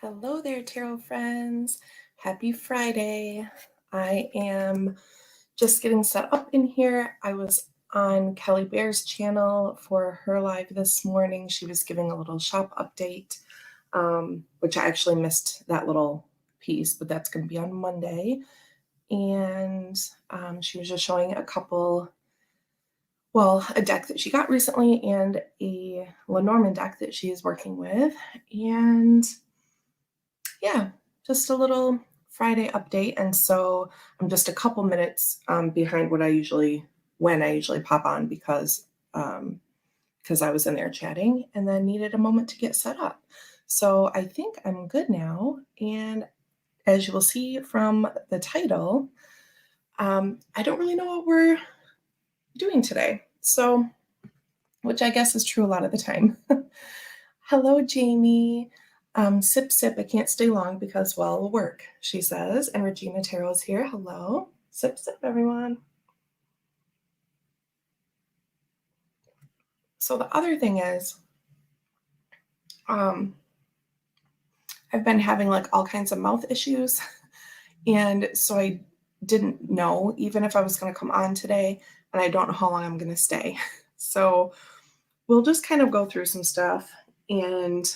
Hello there, tarot friends. Happy Friday. I am just getting set up in here. I was on Kelly Bear's channel for her live this morning. She was giving a little shop update, which I actually missed that little piece, but that's going to be on Monday. And she was just showing a deck that she got recently and a Lenormand deck that she is working with. And yeah, just a little Friday update. And so I'm just a couple minutes behind when I usually pop on because I was in there chatting and then needed a moment to get set up. So I think I'm good now. And as you will see from the title, I don't really know what we're doing today. So, which I guess is true a lot of the time. Hello, Jamie. Sip, sip. I can't stay long because, well, it'll work, she says. And Regina Tarot's here. Hello. Sip, sip, everyone. So the other thing is, I've been having like all kinds of mouth issues. And so I didn't know even if I was going to come on today, and I don't know how long I'm going to stay. So we'll just kind of go through some stuff and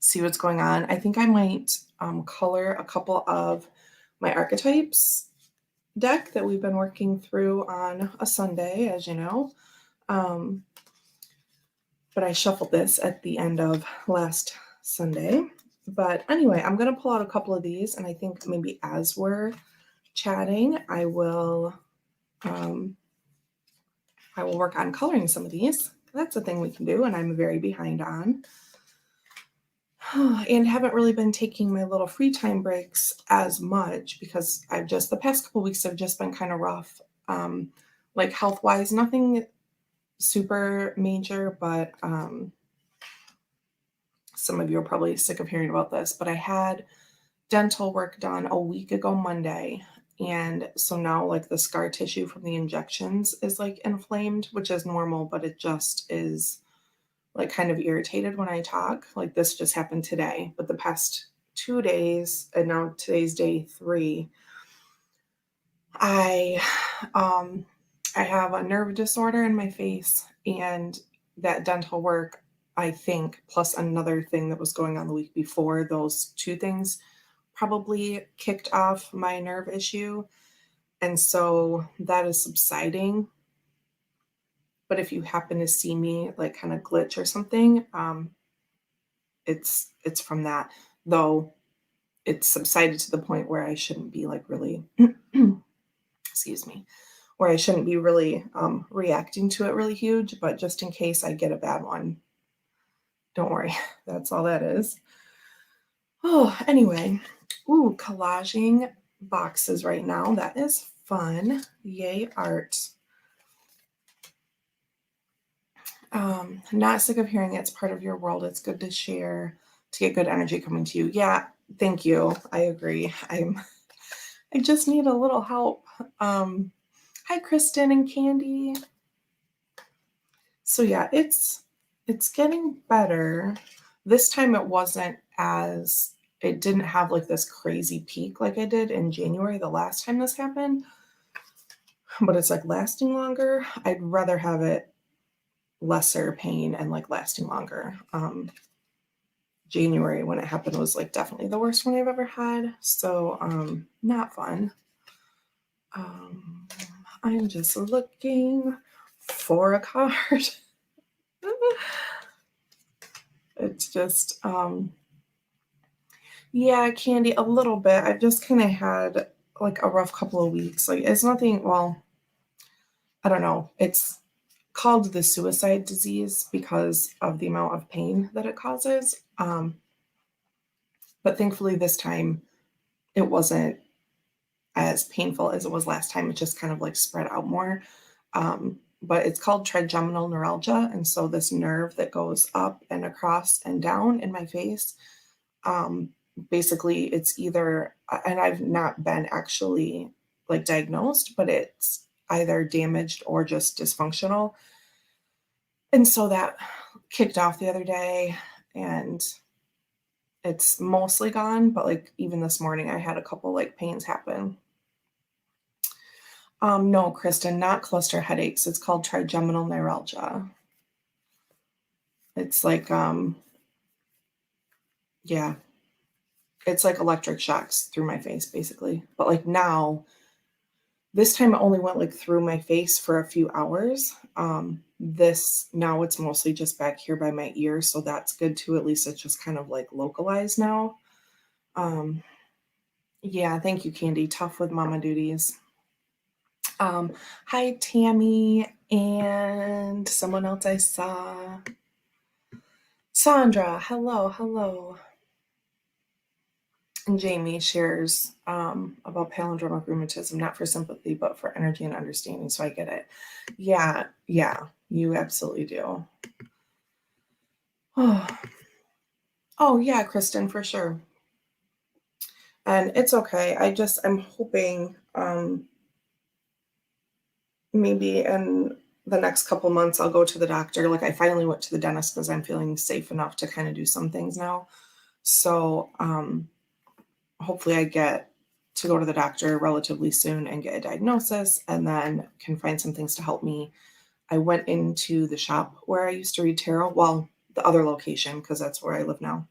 see what's going on. I think I might color a couple of my archetypes deck that we've been working through on a Sunday, as you know. But I shuffled this at the end of last Sunday. But anyway, I'm going to pull out a couple of these, and I think maybe as we're chatting, I will work on coloring some of these. That's a thing we can do, and I'm very behind on. And haven't really been taking my little free time breaks as much because the past couple weeks have just been kind of rough. Like health-wise, nothing super major, but some of you are probably sick of hearing about this, but I had dental work done a week ago Monday. And so now like the scar tissue from the injections is like inflamed, which is normal, but it just is like kind of irritated when I talk. Like this just happened today, but the past 2 days, and now today's day 3, I have a nerve disorder in my face, and that dental work, I think, plus another thing that was going on the week before, those 2 things probably kicked off my nerve issue. And so that is subsiding. But if you happen to see me like kind of glitch or something, it's from that, though it's subsided to the point where I shouldn't be like really, excuse me, where I shouldn't be really reacting to it really huge, but just in case I get a bad one, don't worry, that's all that is. Oh, anyway, collaging boxes right now. That is fun. Yay, art. Not sick of hearing it's part of your world. It's good to share, to get good energy coming to you. Yeah, thank you. I agree. I just need a little help. Hi, Kristen and Candy. So yeah, it's getting better. This time it didn't have like this crazy peak like I did in January the last time this happened, but it's like lasting longer. I'd rather have it lesser pain and like lasting longer. January when it happened was like definitely the worst one I've ever had. So not fun. I'm just looking for a card. It's just yeah, Candy, a little bit. I've just kind of had like a rough couple of weeks. Like it's nothing, well, I don't know. It's called the suicide disease because of the amount of pain that it causes. But thankfully this time it wasn't as painful as it was last time. It just kind of like spread out more. But it's called trigeminal neuralgia. And so this nerve that goes up and across and down in my face, basically it's either, and I've not been actually like diagnosed, but it's either damaged or just dysfunctional. And so that kicked off the other day, and It's mostly gone, but like even this morning I had a couple like pains happen. No, Kristen, not cluster headaches. It's called trigeminal neuralgia. It's like yeah, it's like electric shocks through my face basically. But like now, this time it only went like through my face for a few hours. This now it's mostly just back here by my ear, so that's good too. At least it's just kind of like localized now. Um, yeah, thank you, Candy. Tough with mama duties. Um, Hi, Tammy, and someone else I saw. Sandra, hello, hello. And Jamie shares about palindromic rheumatism, not for sympathy, but for energy and understanding. So I get it. Yeah, yeah, you absolutely do. Oh, oh yeah, Kristen, for sure. And it's okay. I'm hoping maybe in the next couple months I'll go to the doctor. Like I finally went to the dentist because I'm feeling safe enough to kind of do some things now. So hopefully I get to go to the doctor relatively soon and get a diagnosis and then can find some things to help me. I went into the shop where I used to read tarot, well, the other location because that's where I live now.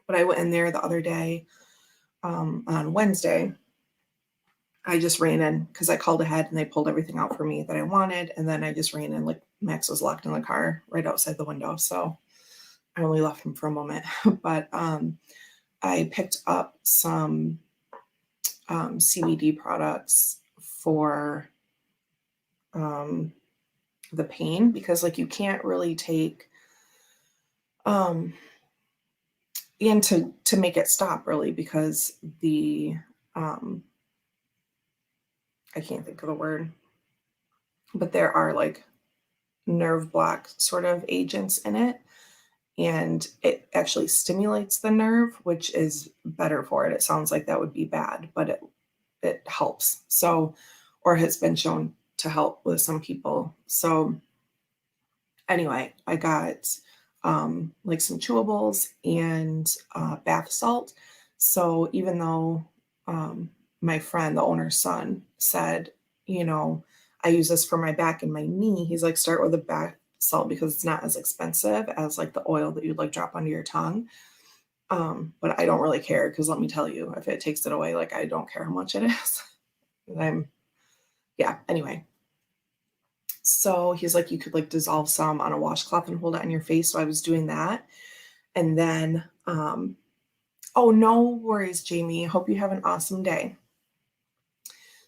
But I went in there the other day on Wednesday. I just ran in because I called ahead and they pulled everything out for me that I wanted. And then I just ran in, like Max was locked in the car right outside the window. So I only left him for a moment. But I picked up some CBD products for the pain because like you can't really take and to make it stop really because the I can't think of the word, but there are like nerve block sort of agents in it and it actually stimulates the nerve, which is better for it. It sounds like that would be bad, but it helps. So, or has been shown to help with some people. So, anyway, I got like some chewables and bath salt. So, even though my friend, the owner's son, said, you know, I use this for my back and my knee, he's like, start with a bath salt because it's not as expensive as like the oil that you'd like drop under your tongue. But I don't really care because let me tell you, if it takes it away, like I don't care how much it is. I'm yeah, anyway. So he's like, you could like dissolve some on a washcloth and hold it on your face. So I was doing that. And then oh no worries, Jamie. Hope you have an awesome day.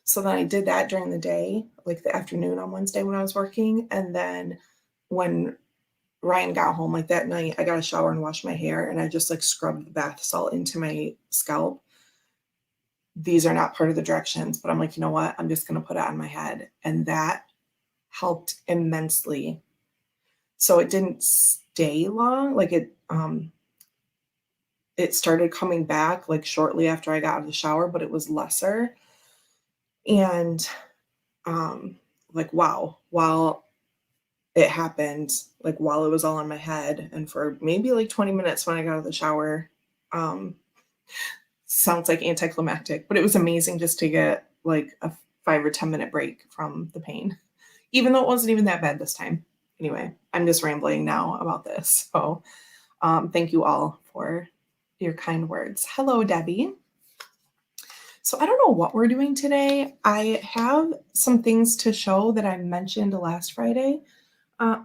So then I did that during the day, like the afternoon on Wednesday when I was working. And then when Ryan got home, like that night, I got a shower and washed my hair and I just like scrubbed the bath salt into my scalp. These are not part of the directions, but I'm like, you know what? I'm just going to put it on my head. And that helped immensely. So it didn't stay long. Like it started coming back like shortly after I got out of the shower, but it was lesser. And like wow, while it happened, like while it was all on my head and for maybe like 20 minutes when I got out of the shower, um, sounds like anticlimactic, but it was amazing just to get like a 5 or 10 minute break from the pain, even though it wasn't even that bad this time. Anyway, I'm just rambling now about this. So thank you all for your kind words. Hello, Debbie. So I don't know what we're doing today. I have some things to show that I mentioned last Friday uh,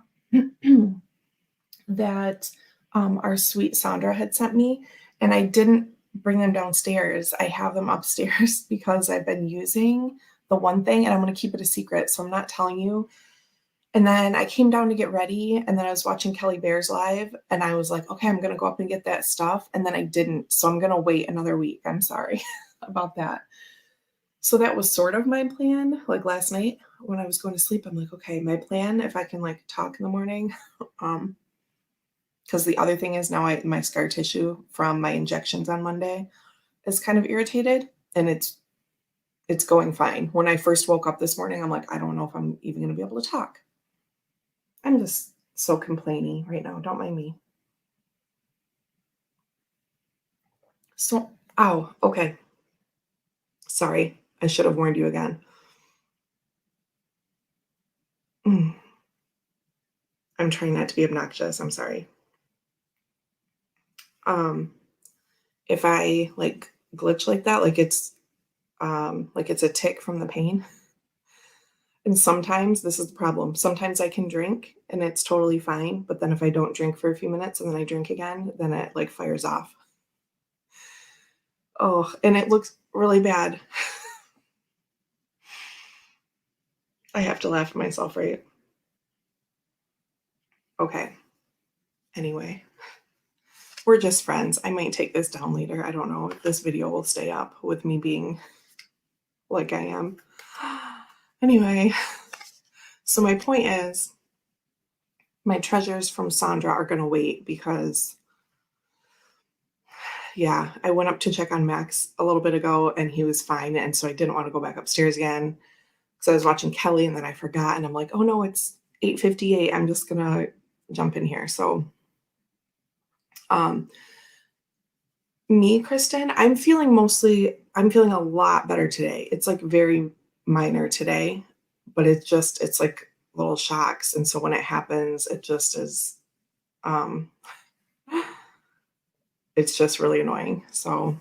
that our sweet Sandra had sent me, and I didn't bring them downstairs. I have them upstairs because I've been using the one thing and I'm going to keep it a secret. So I'm not telling you. And then I came down to get ready and then I was watching Kelly Bear's live and I was like, okay, I'm going to go up and get that stuff. And then I didn't. So I'm going to wait another week. I'm sorry about that. So that was sort of my plan. Like last night when I was going to sleep, I'm like, okay, my plan, if I can like talk in the morning, because the other thing is now my scar tissue from my injections on Monday is kind of irritated and it's going fine. When I first woke up this morning, I'm like, I don't know if I'm even going to be able to talk. I'm just so complainy right now. Don't mind me. So, ow, okay. Sorry, I should have warned you again. Mm, I'm trying not to be obnoxious. I'm sorry. Um, if I like glitch like it's a tick from the pain. And sometimes this is the problem. Sometimes I can drink and it's totally fine, but then if I don't drink for a few minutes and then I drink again, then it like fires off. Oh, and it looks really bad. I have to laugh at myself, right? Okay. Anyway, we're just friends. I might take this down later. I don't know if this video will stay up with me being like I am. Anyway, so my point is my treasures from Sandra are going to wait because, yeah, I went up to check on Max a little bit ago and he was fine. And so I didn't want to go back upstairs again because I was watching Kelly and then I forgot. And I'm like, oh no, it's 8:58. I'm just going to jump in here. So, um, me, Kristen, I'm feeling a lot better today. It's like very minor today, but it's like little shocks. And so when it happens, it just is, um, it's just really annoying. So,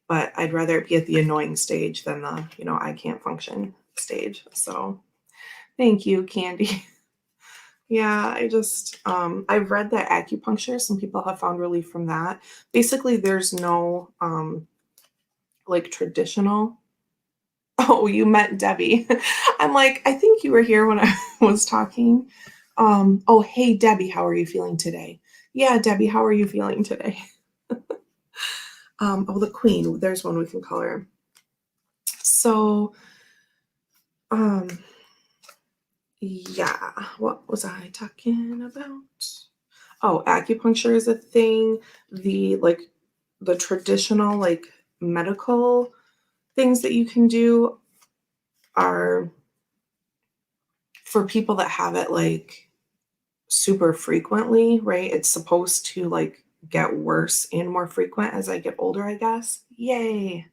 but I'd rather it be at the annoying stage than the, I can't function stage. So thank you, Candy. Yeah, I've read that acupuncture, some people have found relief from that. Basically, there's no, like traditional. Oh, you met Debbie. I'm like, I think you were here when I was talking. Oh, hey, Debbie, how are you feeling today? Yeah, Debbie, how are you feeling today? Oh, the queen. There's one we can call her. So, um, yeah, what was I talking about? Oh, acupuncture is a thing. The traditional like medical things that you can do are for people that have it like super frequently, right? It's supposed to like get worse and more frequent as I get older, I guess. Yay.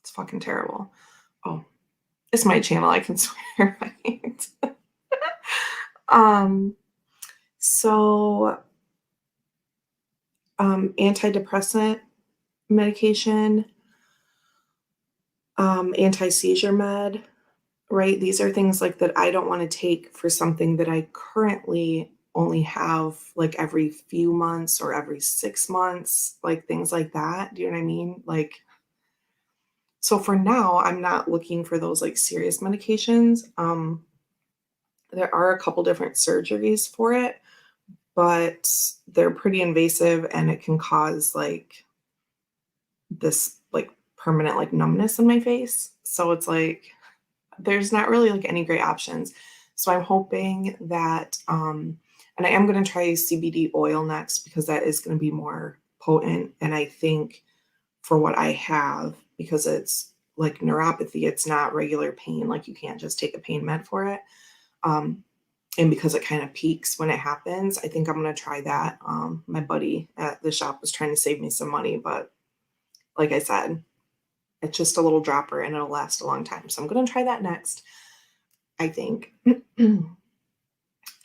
It's fucking terrible. Oh, it's my channel. I can swear, right? um, so antidepressant medication, anti-seizure med, right? These are things like that I don't want to take for something that I currently only have like every few months or every 6 months, like things like that. Do you know what I mean? Like, so for now, I'm not looking for those like serious medications. There are a couple different surgeries for it, but they're pretty invasive and it can cause like this like permanent like numbness in my face. So it's like there's not really like any great options. So I'm hoping that and I am going to try CBD oil next because that is going to be more potent and I think for what I have because it's like neuropathy, it's not regular pain, like you can't just take a pain med for it. And because it kind of peaks when it happens, I think I'm going to try that. My buddy at the shop was trying to save me some money, but like I said, it's just a little dropper and it'll last a long time. So I'm going to try that next, I think.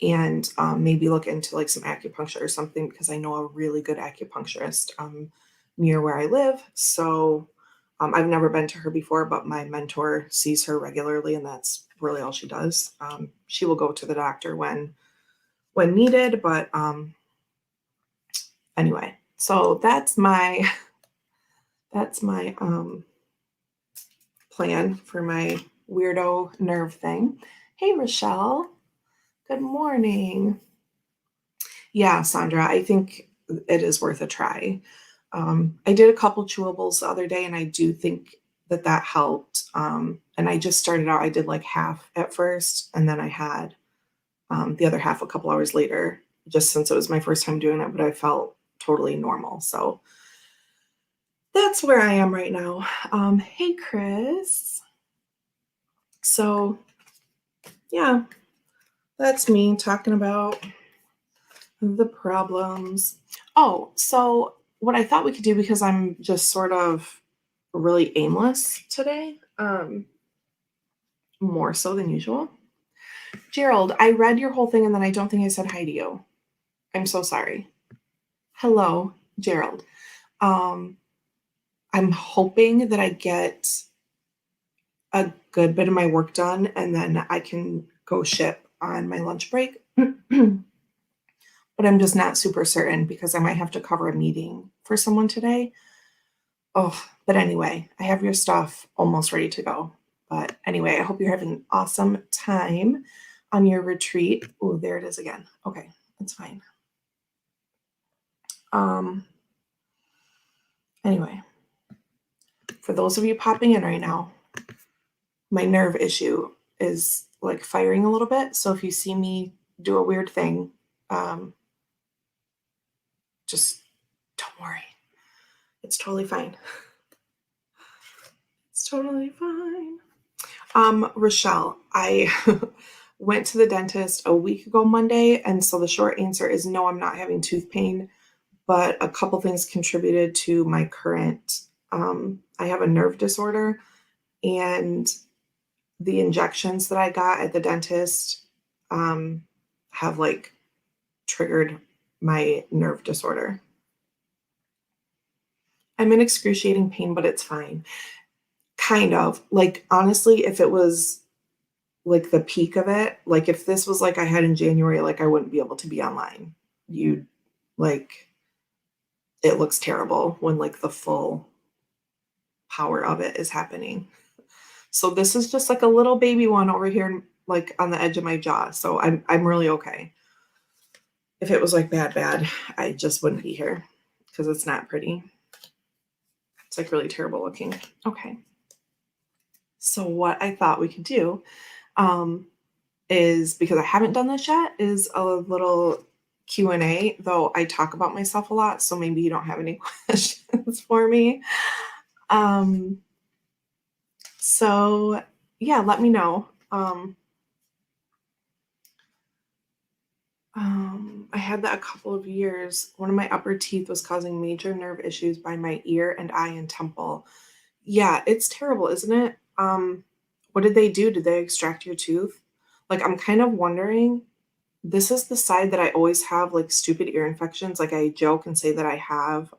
And maybe look into like some acupuncture or something because I know a really good acupuncturist near where I live. So I've never been to her before, but my mentor sees her regularly and that's really all she does. She will go to the doctor when needed, but anyway, so that's my plan for my weirdo nerve thing. Hey, Rochelle. Good morning. Yeah, Sandra, I think it is worth a try. I did a couple chewables the other day, and I do think that helped. And I just started out, I did like half at first, and then I had the other half a couple hours later, just since it was my first time doing it, but I felt totally normal. So that's where I am right now. Hey, Chris. So, yeah, that's me talking about The problems. Oh, so what I thought we could do, because I'm just sort of really aimless today, more so than usual. Gerald, I read your whole thing and then I don't think I said hi to you. I'm so sorry. Hello, Gerald. Um, I'm hoping that I get a good bit of my work done and then I can go ship on my lunch break. But I'm just not super certain because I might have to cover a meeting for someone today. Oh, but anyway, I have your stuff almost ready to go. But anyway, I hope you're having an awesome time on your retreat. Oh, there it is again. Okay, that's fine. Anyway, for those of you popping in right now, my nerve issue is like firing a little bit. So if you see me do a weird thing, just don't worry. It's totally fine. It's totally fine. Rochelle, I went to the dentist a week ago Monday, and so the short answer is no, I'm not having tooth pain, but a couple things contributed to my current, I have a nerve disorder, and the injections that I got at the dentist have like triggered my nerve disorder. I'm in excruciating pain, but it's fine. Kind of. Like, honestly, if it was like the peak of it, like if this was like I had in January, like I wouldn't be able to be online. You'd like, it looks terrible when like the full power of it is happening. So this is just like a little baby one over here, like on the edge of my jaw. So I'm really okay. If it was like bad, I just wouldn't be here because it's not pretty. It's like really terrible looking. Okay. So what I thought we could do is, because I haven't done this yet, is a little Q&A, though I talk about myself a lot, so maybe you don't have any questions for me. So yeah, let me know. I had that a couple of years. One of my upper teeth was causing major nerve issues by my ear and eye and temple. Yeah, it's terrible, isn't it? What did they do? Did they extract your tooth? Like, I'm kind of wondering, this is the side that I always have like stupid ear infections. Like I joke and say that I have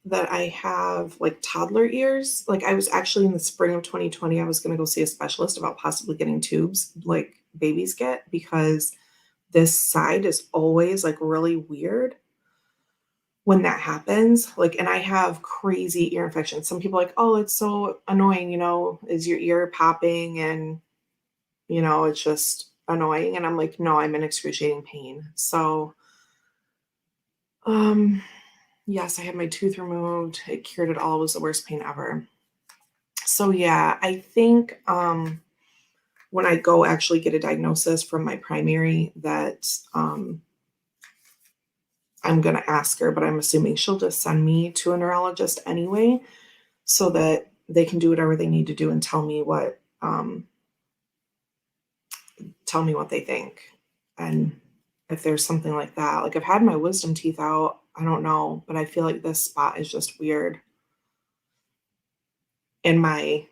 that I have like toddler ears. Like I was actually in the spring of 2020, I was going to go see a specialist about possibly getting tubes like babies get, because this side is always like really weird when that happens. Like, and I have crazy ear infections. Some people are like, oh, it's so annoying, is your ear popping and it's just annoying. And I'm like, no, I'm in excruciating pain. So, yes, I had my tooth removed. It cured it all. It was the worst pain ever. So yeah, I think when I go actually get a diagnosis from my primary that I'm going to ask her, but I'm assuming she'll just send me to a neurologist anyway, so that they can do whatever they need to do and tell me what they think. And if there's something like that, like I've had my wisdom teeth out, I don't know, but I feel like this spot is just weird. And my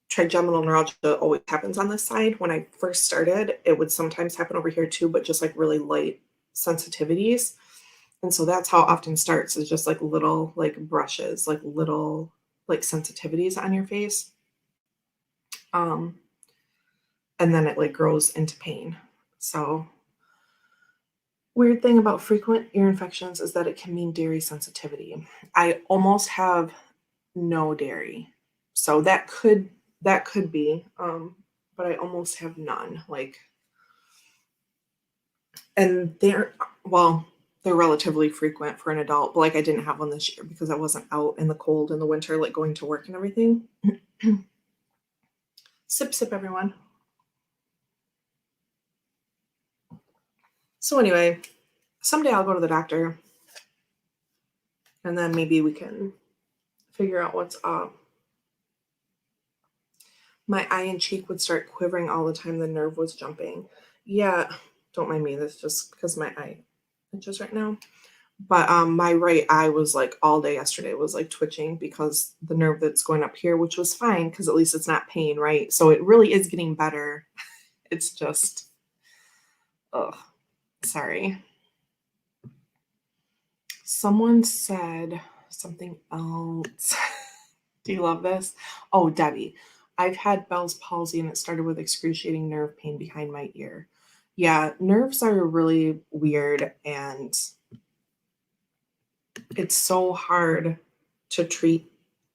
trigeminal neuralgia always happens on this side. When I first started, it would sometimes happen over here too, but just like really light sensitivities. And so that's how it often starts, is just like little like brushes, like little like sensitivities on your face. And then it like grows into pain. So weird thing about frequent ear infections is that it can mean dairy sensitivity. I almost have no dairy. So that could be, but I almost have none. Like, and they're relatively frequent for an adult, but like I didn't have one this year because I wasn't out in the cold in the winter, like going to work and everything. Sip, sip, everyone. So anyway, someday I'll go to the doctor and then maybe we can figure out what's up. my eye and cheek would start quivering all the time. The nerve was jumping. Yeah, don't mind me. That's just because my eye itches right now. But my right eye was like all day yesterday was like twitching because the nerve that's going up here, which was fine because at least it's not pain, right? So it really is getting better. It's just, ugh, sorry. Someone said something else. Do you love this? Oh, Debbie, I've had Bell's palsy and it started with excruciating nerve pain behind my ear. Yeah, nerves are really weird and it's so hard to treat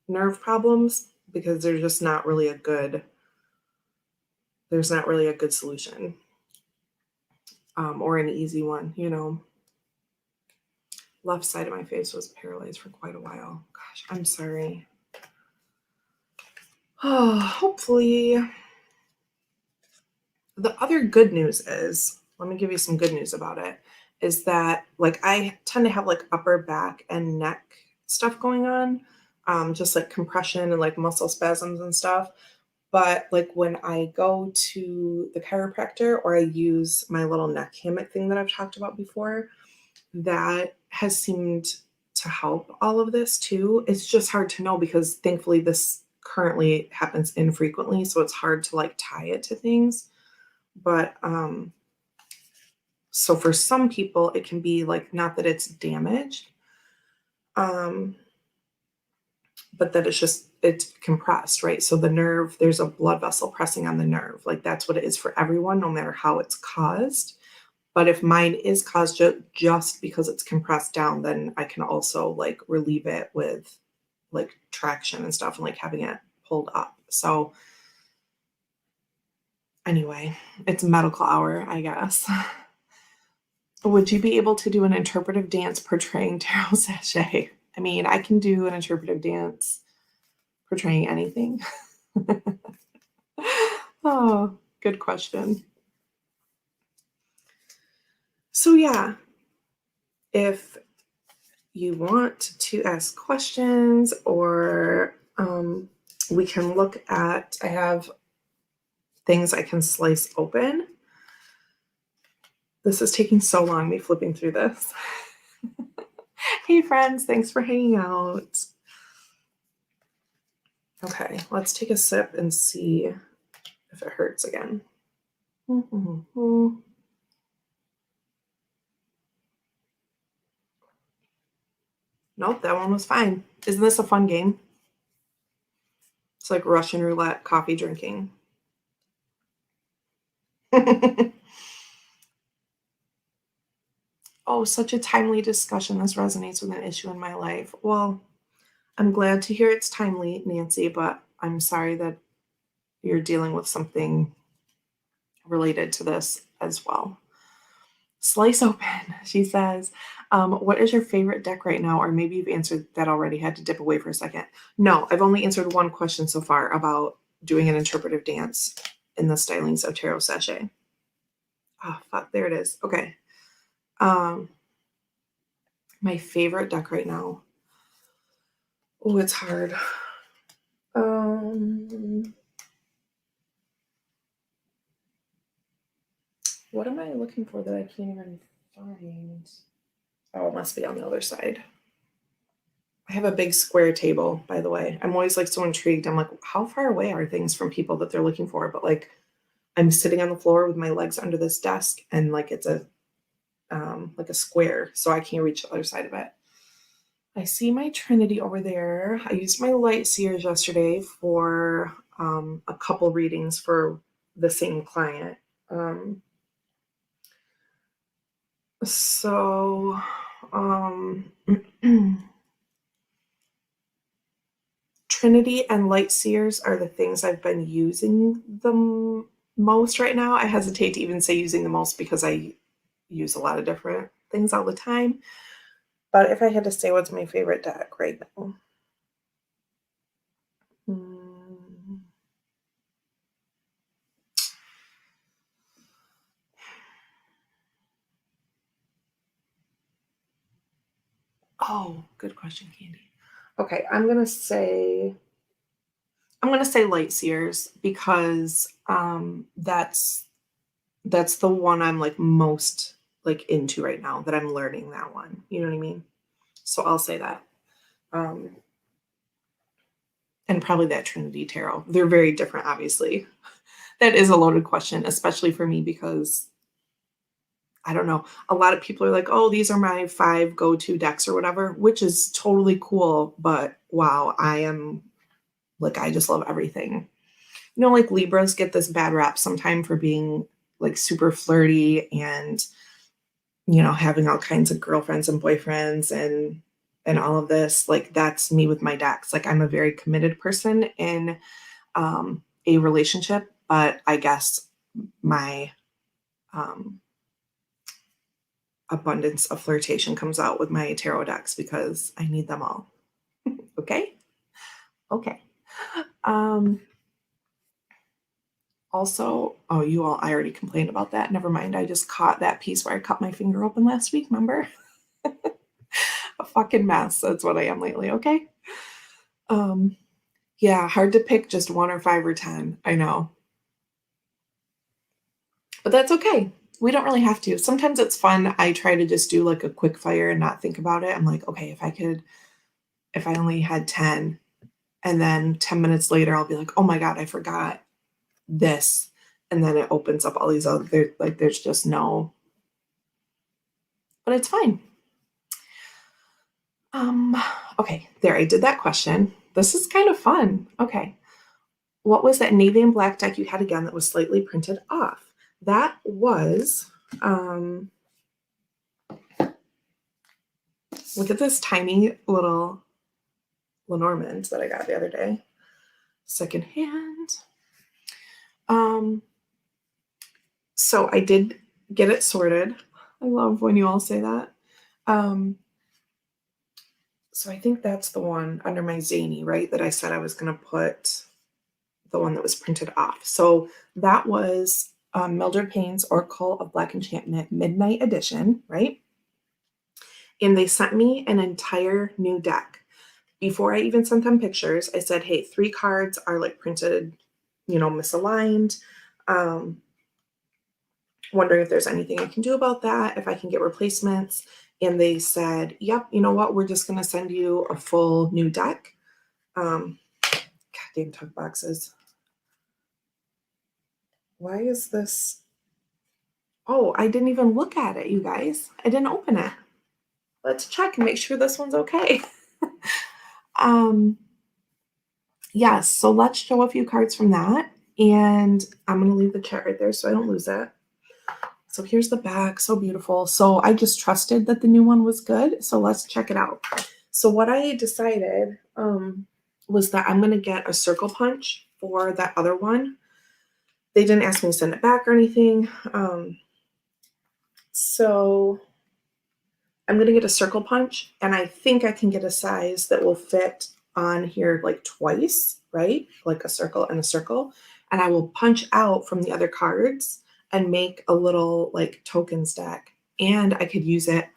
nerve problems because there's not really a good solution or an easy one, you know. Left side of my face was paralyzed for quite a while. Gosh, I'm sorry. Oh, hopefully. The other good news is, let me give you some good news about it, is that like I tend to have like upper back and neck stuff going on, just like compression and like muscle spasms and stuff. But like when I go to the chiropractor or I use my little neck hammock thing that I've talked about before, that has seemed to help all of this too. It's just hard to know because thankfully this currently happens infrequently, so it's hard to like tie it to things. But so for some people it can be like not that it's damaged, um but that it's compressed, right? So the nerve, there's a blood vessel pressing on the nerve. Like that's what it is for everyone, no matter how it's caused. But if mine is caused just because it's compressed down, then I can also like relieve it with like traction and stuff and like having it pulled up. So anyway, it's medical hour, I guess. Would you be able to do an interpretive dance portraying tarot sachet? I mean, I can do an interpretive dance portraying anything. Oh, good question. So yeah, if you want to ask questions or we can look at, I have things I can slice open. This is taking so long, me flipping through this. Hey friends, thanks for hanging out. Okay, let's take a sip and see if it hurts again. Nope, that one was fine. Isn't this a fun game? It's like Russian roulette coffee drinking. Oh, such a timely discussion. This resonates with an issue in my life. Well, I'm glad to hear it's timely, Nancy, but I'm sorry that you're dealing with something related to this as well. Slice open, she says. What is your favorite deck right now? Or maybe you've answered that already, had to dip away for a second. No, I've only answered one question so far about doing an interpretive dance in the Stylings of Tarot Sachet. Oh, fuck, there it is. Okay. My favorite deck right now. Oh, it's hard. What am I looking for that I can't even find? Oh, it must be on the other side. I have a big square table, by the way. I'm always like so intrigued. I'm like, how far away are things from people that they're looking for? But like, I'm sitting on the floor with my legs under this desk, and like it's a square, so I can't reach the other side of it. I see my Trinity over there. I used my light seers yesterday for a couple readings for the same client. So Trinity and light seers are the things I've been using the most right now. I hesitate to even say using the most because I use a lot of different things all the time. But if I had to say what's my favorite deck right now, oh, good question, Candy. Okay, I'm going to say, I'm going to say Light Seers because that's the one I'm like most like into right now, that I'm learning that one. You know what I mean? So I'll say that. And probably that Trinity Tarot. They're very different, obviously. That is a loaded question, especially for me, because I don't know. A lot of people are like, oh, these are my 5 go-to decks or whatever, which is totally cool. But wow, I just love everything. You know, like Libras get this bad rap sometime for being like super flirty and, you know, having all kinds of girlfriends and boyfriends and all of this. Like, that's me with my decks. Like, I'm a very committed person in a relationship, but I guess my abundance of flirtation comes out with my tarot decks because I need them all. Okay. Also, oh, I already complained about that. Never mind. I just caught that piece where I cut my finger open last week. Remember? A fucking mess. That's what I am lately. Okay. Yeah, hard to pick just 1 or 5 or 10. I know. But that's okay. We don't really have to. Sometimes it's fun. I try to just do like a quick fire and not think about it. I'm like, okay, if I only had 10, and then 10 minutes later, I'll be like, oh my God, I forgot this. And then it opens up all these other, like, there's just no, but it's fine. Okay, there, I did that question. This is kind of fun. Okay. What was that navy and black deck you had again that was slightly printed off? That was, look at this tiny little Lenormand that I got the other day. Secondhand. So I did get it sorted. I love when you all say that. So I think that's the one under my zany, right? That I said I was going to put the one that was printed off. So that was Mildred Payne's Oracle of Black Enchantment Midnight Edition, right? And they sent me an entire new deck. Before I even sent them pictures, I said, hey, 3 cards are like printed, you know, misaligned. Wondering if there's anything I can do about that, if I can get replacements. And they said, yep, you know what? We're just going to send you a full new deck. Goddamn tug boxes. Why is this? Oh, I didn't even look at it, you guys. I didn't open it. Let's check and make sure this one's okay. Yes, so let's show a few cards from that. And I'm going to leave the chat right there so I don't lose it. So here's the back, so beautiful. So I just trusted that the new one was good. So let's check it out. So what I decided was that I'm going to get a circle punch for that other one. They didn't ask me to send it back or anything. So I'm going to get a circle punch, and I think I can get a size that will fit on here like twice, right? Like a circle and a circle. And I will punch out from the other cards and make a little like token stack. And I could use it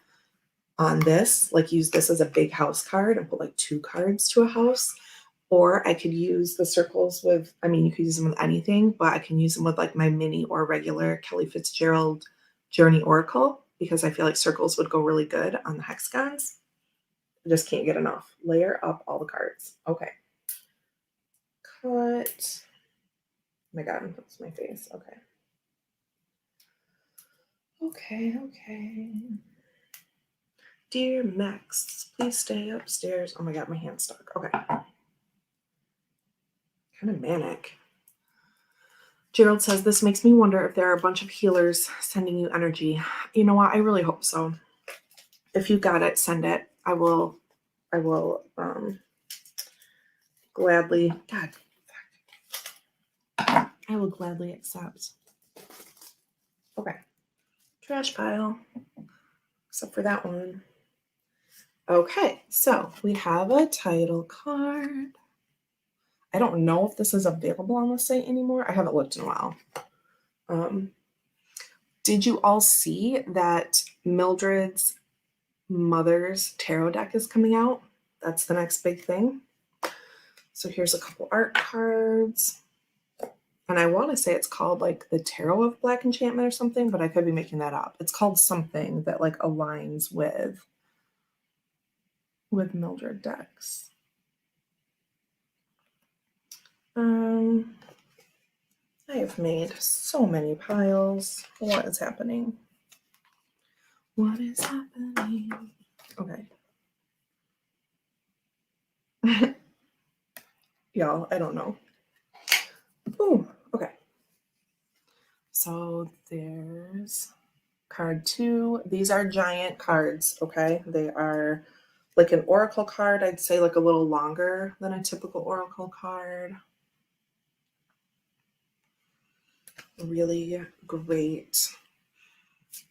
on this, like use this as a big house card and put like 2 cards to a house. Or I could use the circles with, I mean, you could use them with anything, but I can use them with like my mini or regular Kelly Fitzgerald Journey Oracle, because I feel like circles would go really good on the hexagons. I just can't get enough. Layer up all the cards. Okay. Cut. Oh my God, that's my face. Okay. Okay. Dear Max, please stay upstairs. Oh my God, my hand's stuck. Okay. Kind of manic. Gerald says, this makes me wonder if there are a bunch of healers sending you energy. You know what? I really hope so. If you got it, send it. I will gladly, God, I will gladly accept. Okay. Trash pile. Except for that one. Okay, so we have a title card. I don't know if this is available on the site anymore. I haven't looked in a while. Did you all see that Mildred's mother's tarot deck is coming out? That's the next big thing. So here's a couple art cards. And I want to say it's called like the Tarot of Black Enchantment or something, but I could be making that up. It's called something that like aligns with Mildred decks. I have made so many piles. What is happening? What is happening? Okay. Y'all, I don't know. Ooh, okay. So there's card 2. These are giant cards, okay? They are like an oracle card. I'd say like a little longer than a typical oracle card. Really great.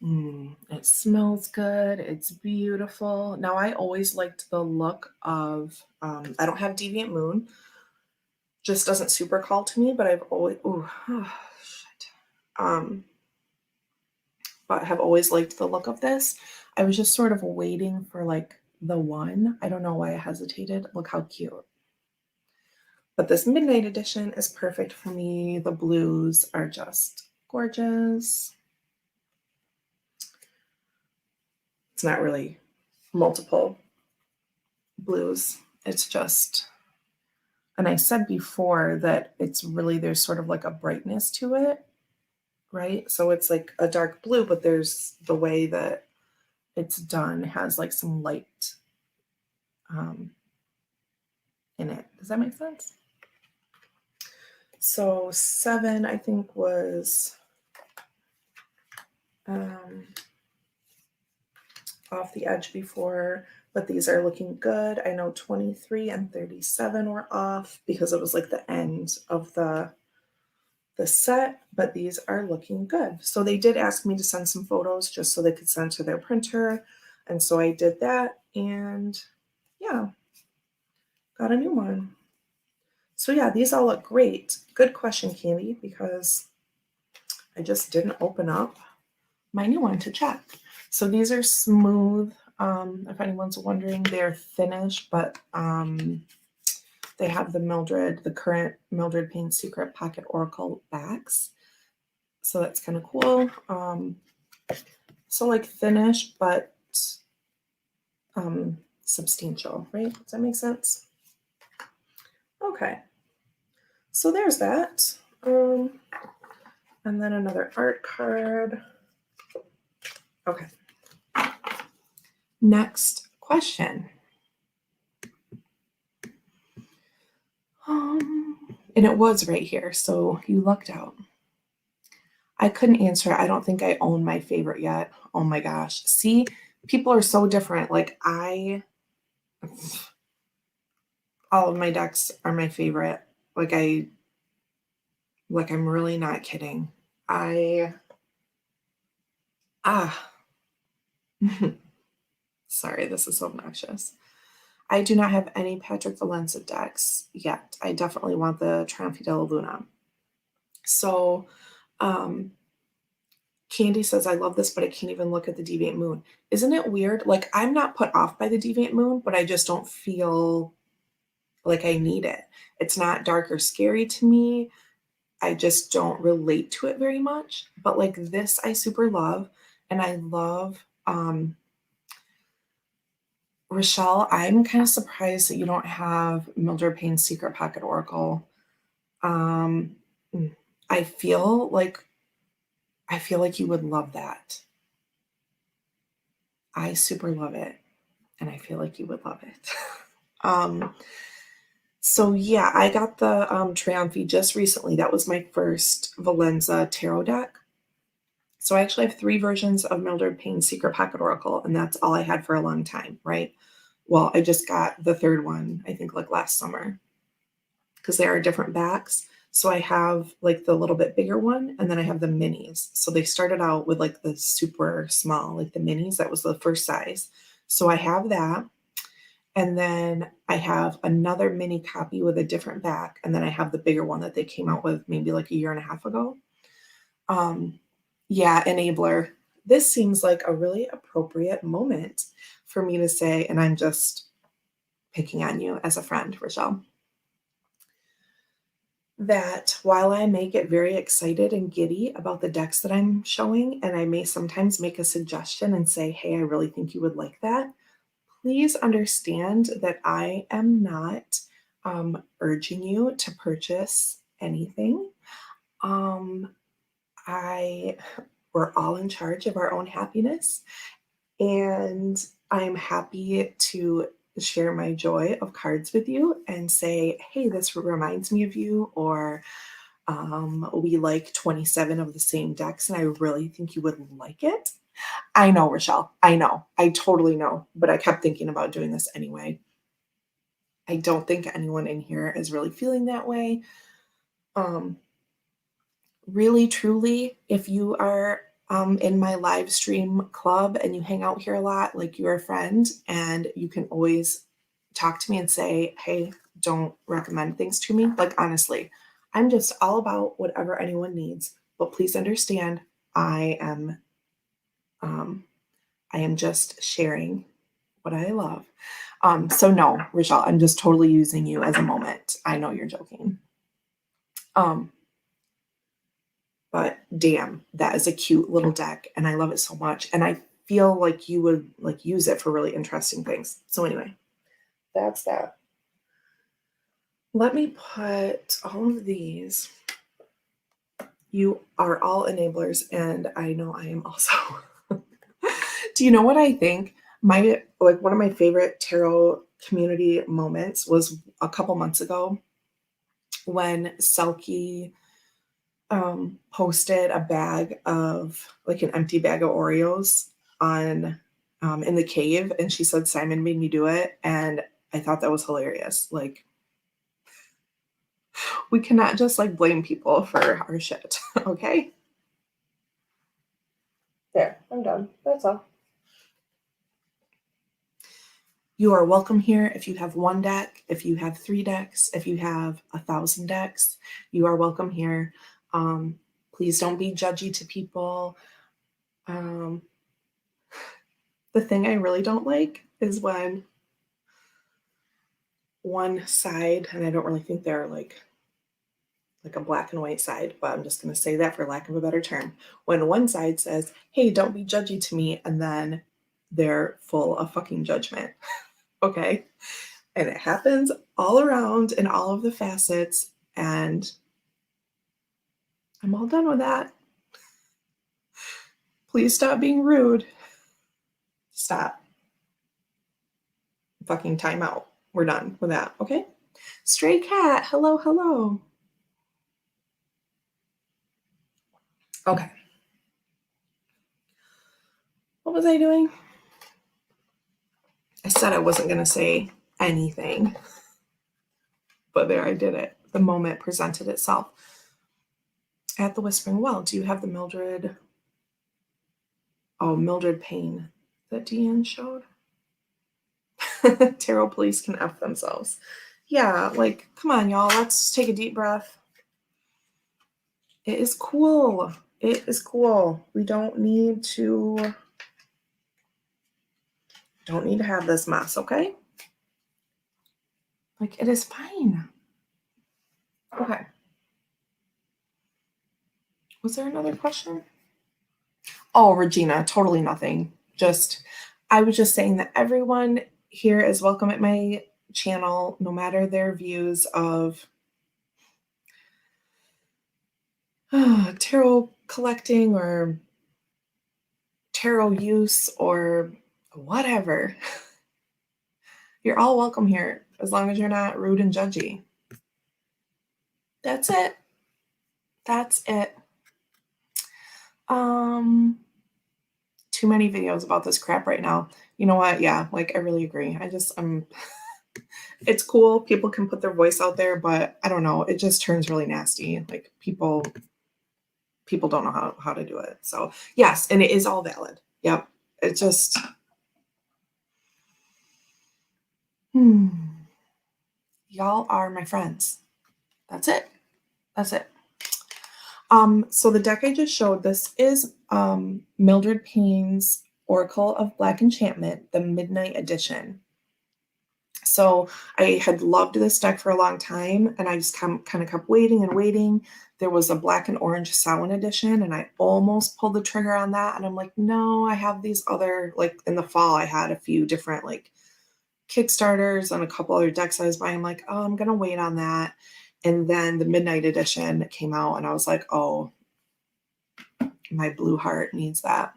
It smells good. It's beautiful. Now, I always liked the look of, I don't have Deviant Moon. Just doesn't super call to me, but I've always, but have always liked the look of this. I was just sort of waiting for like the one. I don't know why I hesitated. Look how cute. But this Midnight Edition is perfect for me. The blues are just gorgeous. It's not really multiple blues. It's just, and I said before that it's really, there's sort of like a brightness to it, right? So it's like a dark blue, but there's the way that it's done has like some light in it. Does that make sense? So 7, I think, was off the edge before, but these are looking good. I know 23 and 37 were off because it was like the end of the set, but these are looking good. So they did ask me to send some photos just so they could send to their printer. And so I did that, and yeah, got a new one. So yeah, these all look great. Good question, Candy, because I just didn't open up my new one to check. So these are smooth. If anyone's wondering, they're thinnish, but they have the current Mildred Payne Secret Pocket Oracle backs. So that's kind of cool. So like thinnish, but substantial, right? Does that make sense? Okay. So there's that. And then another art card. Okay. Next question. And it was right here, so you lucked out. I couldn't answer it. I don't think I own my favorite yet. Oh my gosh. See, people are so different. Like all of my decks are my favorite. I'm really not kidding. Sorry, this is so obnoxious. I do not have any Patrick Valencia decks yet. I definitely want the Triumph della Luna. So, Candy says, I love this, but I can't even look at the Deviant Moon. Isn't it weird? Like, I'm not put off by the Deviant Moon, but I just don't feel like I need it. It's not dark or scary to me. I just don't relate to it very much. But like this, I super love. And I love, Rochelle, I'm kind of surprised that you don't have Mildred Payne's Secret Pocket Oracle. I feel like you would love that. I super love it, and I feel like you would love it. So yeah, I got the Triumphi just recently. That was my first Valenza tarot deck. So I actually have 3 versions of Mildred Payne's Secret Pocket Oracle, and that's all I had for a long time, right? Well, I just got the 3rd one, I think like last summer, because there are different backs. So I have like the little bit bigger one, and then I have the minis. So they started out with like the super small, like the minis. That was the first size. So I have that. And then I have another mini copy with a different back. And then I have the bigger one that they came out with maybe like a year and a half ago. Yeah, enabler. This seems like a really appropriate moment for me to say, and I'm just picking on you as a friend, Rochelle. that while I may get very excited and giddy about the decks that I'm showing, and I may sometimes make a suggestion and say, hey, I really think you would like that, please understand that I am not urging you to purchase anything. We're all in charge of our own happiness, and I'm happy to share my joy of cards with you and say, hey, this reminds me of you, or we like 27 of the same decks, and I really think you would like it. I know, Rochelle. I know. I totally know. But I kept thinking about doing this anyway. I don't think anyone in here is really feeling that way. Really, truly, if you are in my live stream club and you hang out here a lot, like you're a friend, and you can always talk to me and say, hey, don't recommend things to me. Like, honestly, I'm just all about whatever anyone needs. But please understand, I am just sharing what I love. So no, Rochelle, I'm just totally using you as a moment. I know you're joking. But damn, that is a cute little deck, and I love it so much. And I feel like you would like use it for really interesting things. So anyway, that's that. Let me put all of these. You are all enablers, and I know I am also. Do you know what I think? One of my favorite tarot community moments was a couple months ago when Selkie posted a bag of like an empty bag of Oreos on in the cave, and she said Simon made me do it, and I thought that was hilarious. Like, we cannot just like blame people for our shit. Okay, there, I'm done. That's all. You are welcome here. If you have one deck, if you have 3 decks, if you have 1,000 decks, you are welcome here. Please don't be judgy to people. The thing I really don't like is when one side, and I don't really think they're like a black and white side, but I'm just going to say that for lack of a better term. When one side says, hey, don't be judgy to me, and then they're full of fucking judgment. Okay. And it happens all around in all of the facets, and I'm all done with that. Please stop being rude. Stop. Fucking time out. We're done with that. Okay. Stray cat. Hello, hello. Okay. What was I doing? I said I wasn't going to say anything, but there I did it. The moment presented itself. At the Whispering Well, do you have the Mildred? Oh, Mildred Payne that Deanne showed? Tarot police can F themselves. Yeah, like, come on, y'all. Let's take a deep breath. It is cool. It is cool. We don't need to have this mess, okay? Like, it is fine. Okay. Was there another question? Oh, Regina, totally nothing. I was just saying that everyone here is welcome at my channel, no matter their views of tarot collecting or tarot use or whatever. You're all welcome here as long as you're not rude and judgy. That's it. That's it. Too many videos about this crap right now. You know what? Yeah, like I really agree. It's cool. People can put their voice out there, but I don't know. It just turns really nasty. Like people don't know how to do it. So yes, and it is all valid. Yep. It just y'all are my friends. That's it. That's it. So the deck I just showed, this is Mildred Payne's Oracle of Black Enchantment, the Midnight Edition. So I had loved this deck for a long time, and I just kind of kept waiting and waiting. There was a black and orange Samhain edition, and I almost pulled the trigger on that. And I'm like, no, I have these other, like in the fall, I had a few different like Kickstarters and a couple other decks I was buying. I'm like, oh, I'm going to wait on that. And then the Midnight edition came out, and I was like, oh, my blue heart needs that.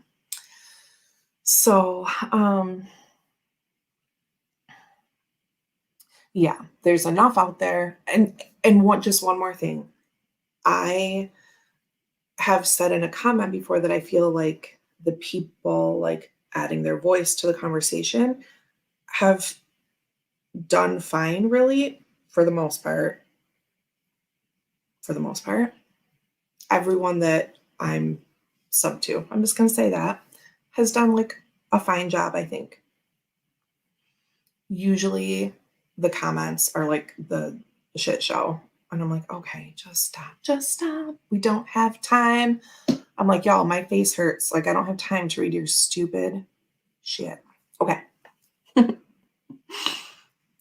So, yeah, there's enough out there. And just one more thing. I have said in a comment before that I feel like the people like adding their voice to the conversation have done fine, really, for the most part. For the most part, everyone that I'm sub to, I'm just going to say that, has done like a fine job, I think. Usually the comments are like the shit show. And I'm like, okay, just stop, just stop. We don't have time. I'm like, y'all, my face hurts. Like, I don't have time to read your stupid shit. Okay.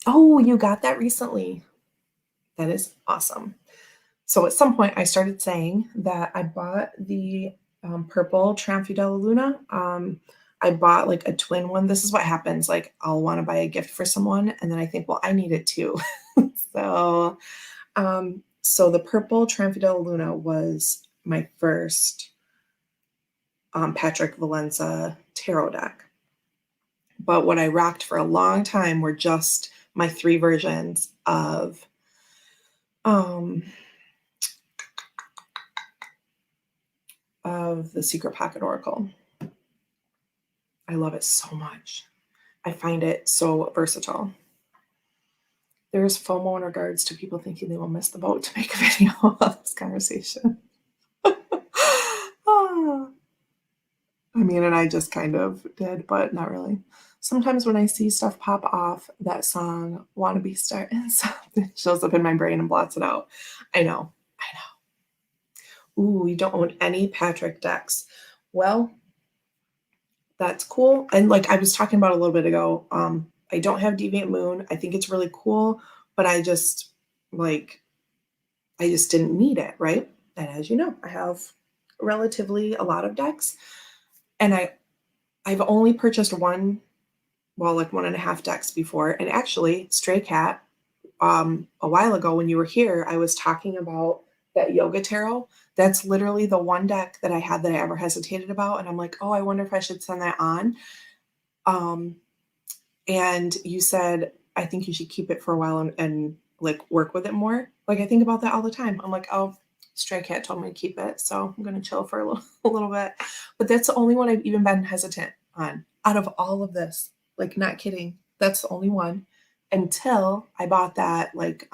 Oh, you got that recently. That is awesome. So at some point, I started saying that I bought the purple Triumph della Luna. I bought like a twin one. This is what happens. Like, I'll want to buy a gift for someone, and then I think, well, I need it too. So the purple Triumph della Luna was my first Patrick Valenza tarot deck. But what I rocked for a long time were just my 3 versions of the Secret Pocket Oracle. I love it so much. I find it so versatile. There's FOMO in regards to people thinking they will miss the boat to make a video about this conversation. I mean, and I just kind of did, but not really. Sometimes when I see stuff pop off, that song, Wannabe Starting Something, shows up in my brain and blots it out. I know. Ooh, you don't own any Patrick decks. Well, that's cool. And like I was talking about a little bit ago, I don't have Deviant Moon. I think it's really cool, but I just didn't need it, right? And as you know, I have relatively a lot of decks, and I've only purchased one and a half decks before. And actually, Stray Cat, a while ago when you were here, I was talking about that Yoga Tarot. That's literally the one deck that I had that I ever hesitated about. And I'm like, oh, I wonder if I should send that on. And you said, I think you should keep it for a while and like work with it more. Like I think about that all the time. I'm like, oh, Stray Cat told me to keep it, so I'm going to chill for a little bit. But that's the only one I've even been hesitant on out of all of this. Like, not kidding. That's the only one until I bought that like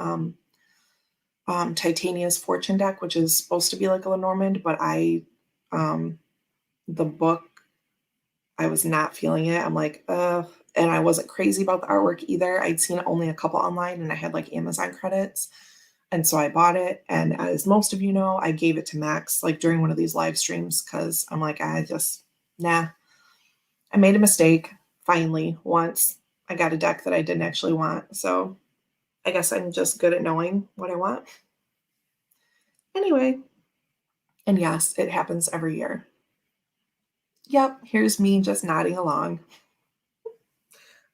Titania's Fortune deck, which is supposed to be like a Lenormand, but the book, I was not feeling it. I'm like, and I wasn't crazy about the artwork either. I'd seen only a couple online, and I had like Amazon credits. And so I bought it. And as most of you know, I gave it to Max like during one of these live streams because I'm like, I made a mistake. Finally, once I got a deck that I didn't actually want. So I guess I'm just good at knowing what I want. Anyway, and yes, it happens every year. Yep, here's me just nodding along.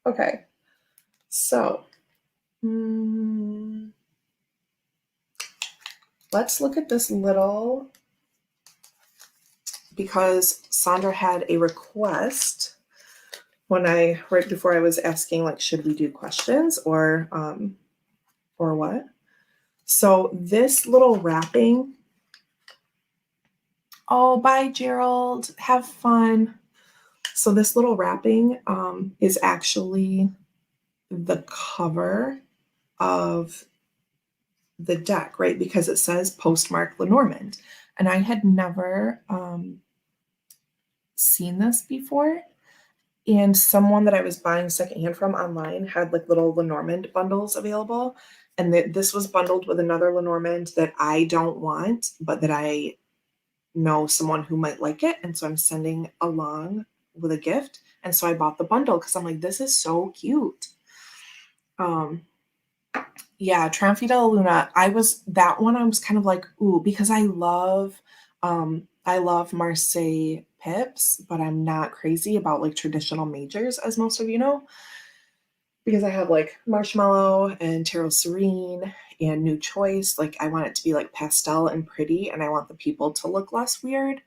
Okay, so let's look at this little, because Sandra had a request right before I was asking, like, should we do questions or what? So this little wrapping, oh, bye, Gerald. Have fun. So this little wrapping is actually the cover of the deck, right? Because it says postmark Lenormand. And I had never seen this before. And someone that I was buying secondhand from online had like little Lenormand bundles available. And this was bundled with another Lenormand that I don't want, but that I know someone who might like it. And so I'm sending along with a gift. And so I bought the bundle because I'm like, this is so cute. Um, yeah, Triumph della Luna. That one I was kind of like, ooh, because I love Marseille pips, but I'm not crazy about like traditional majors, as most of you know, because I have like Marshmallow and Tarot Serene and New Choice. Like I want it to be like pastel and pretty, and I want the people to look less weird.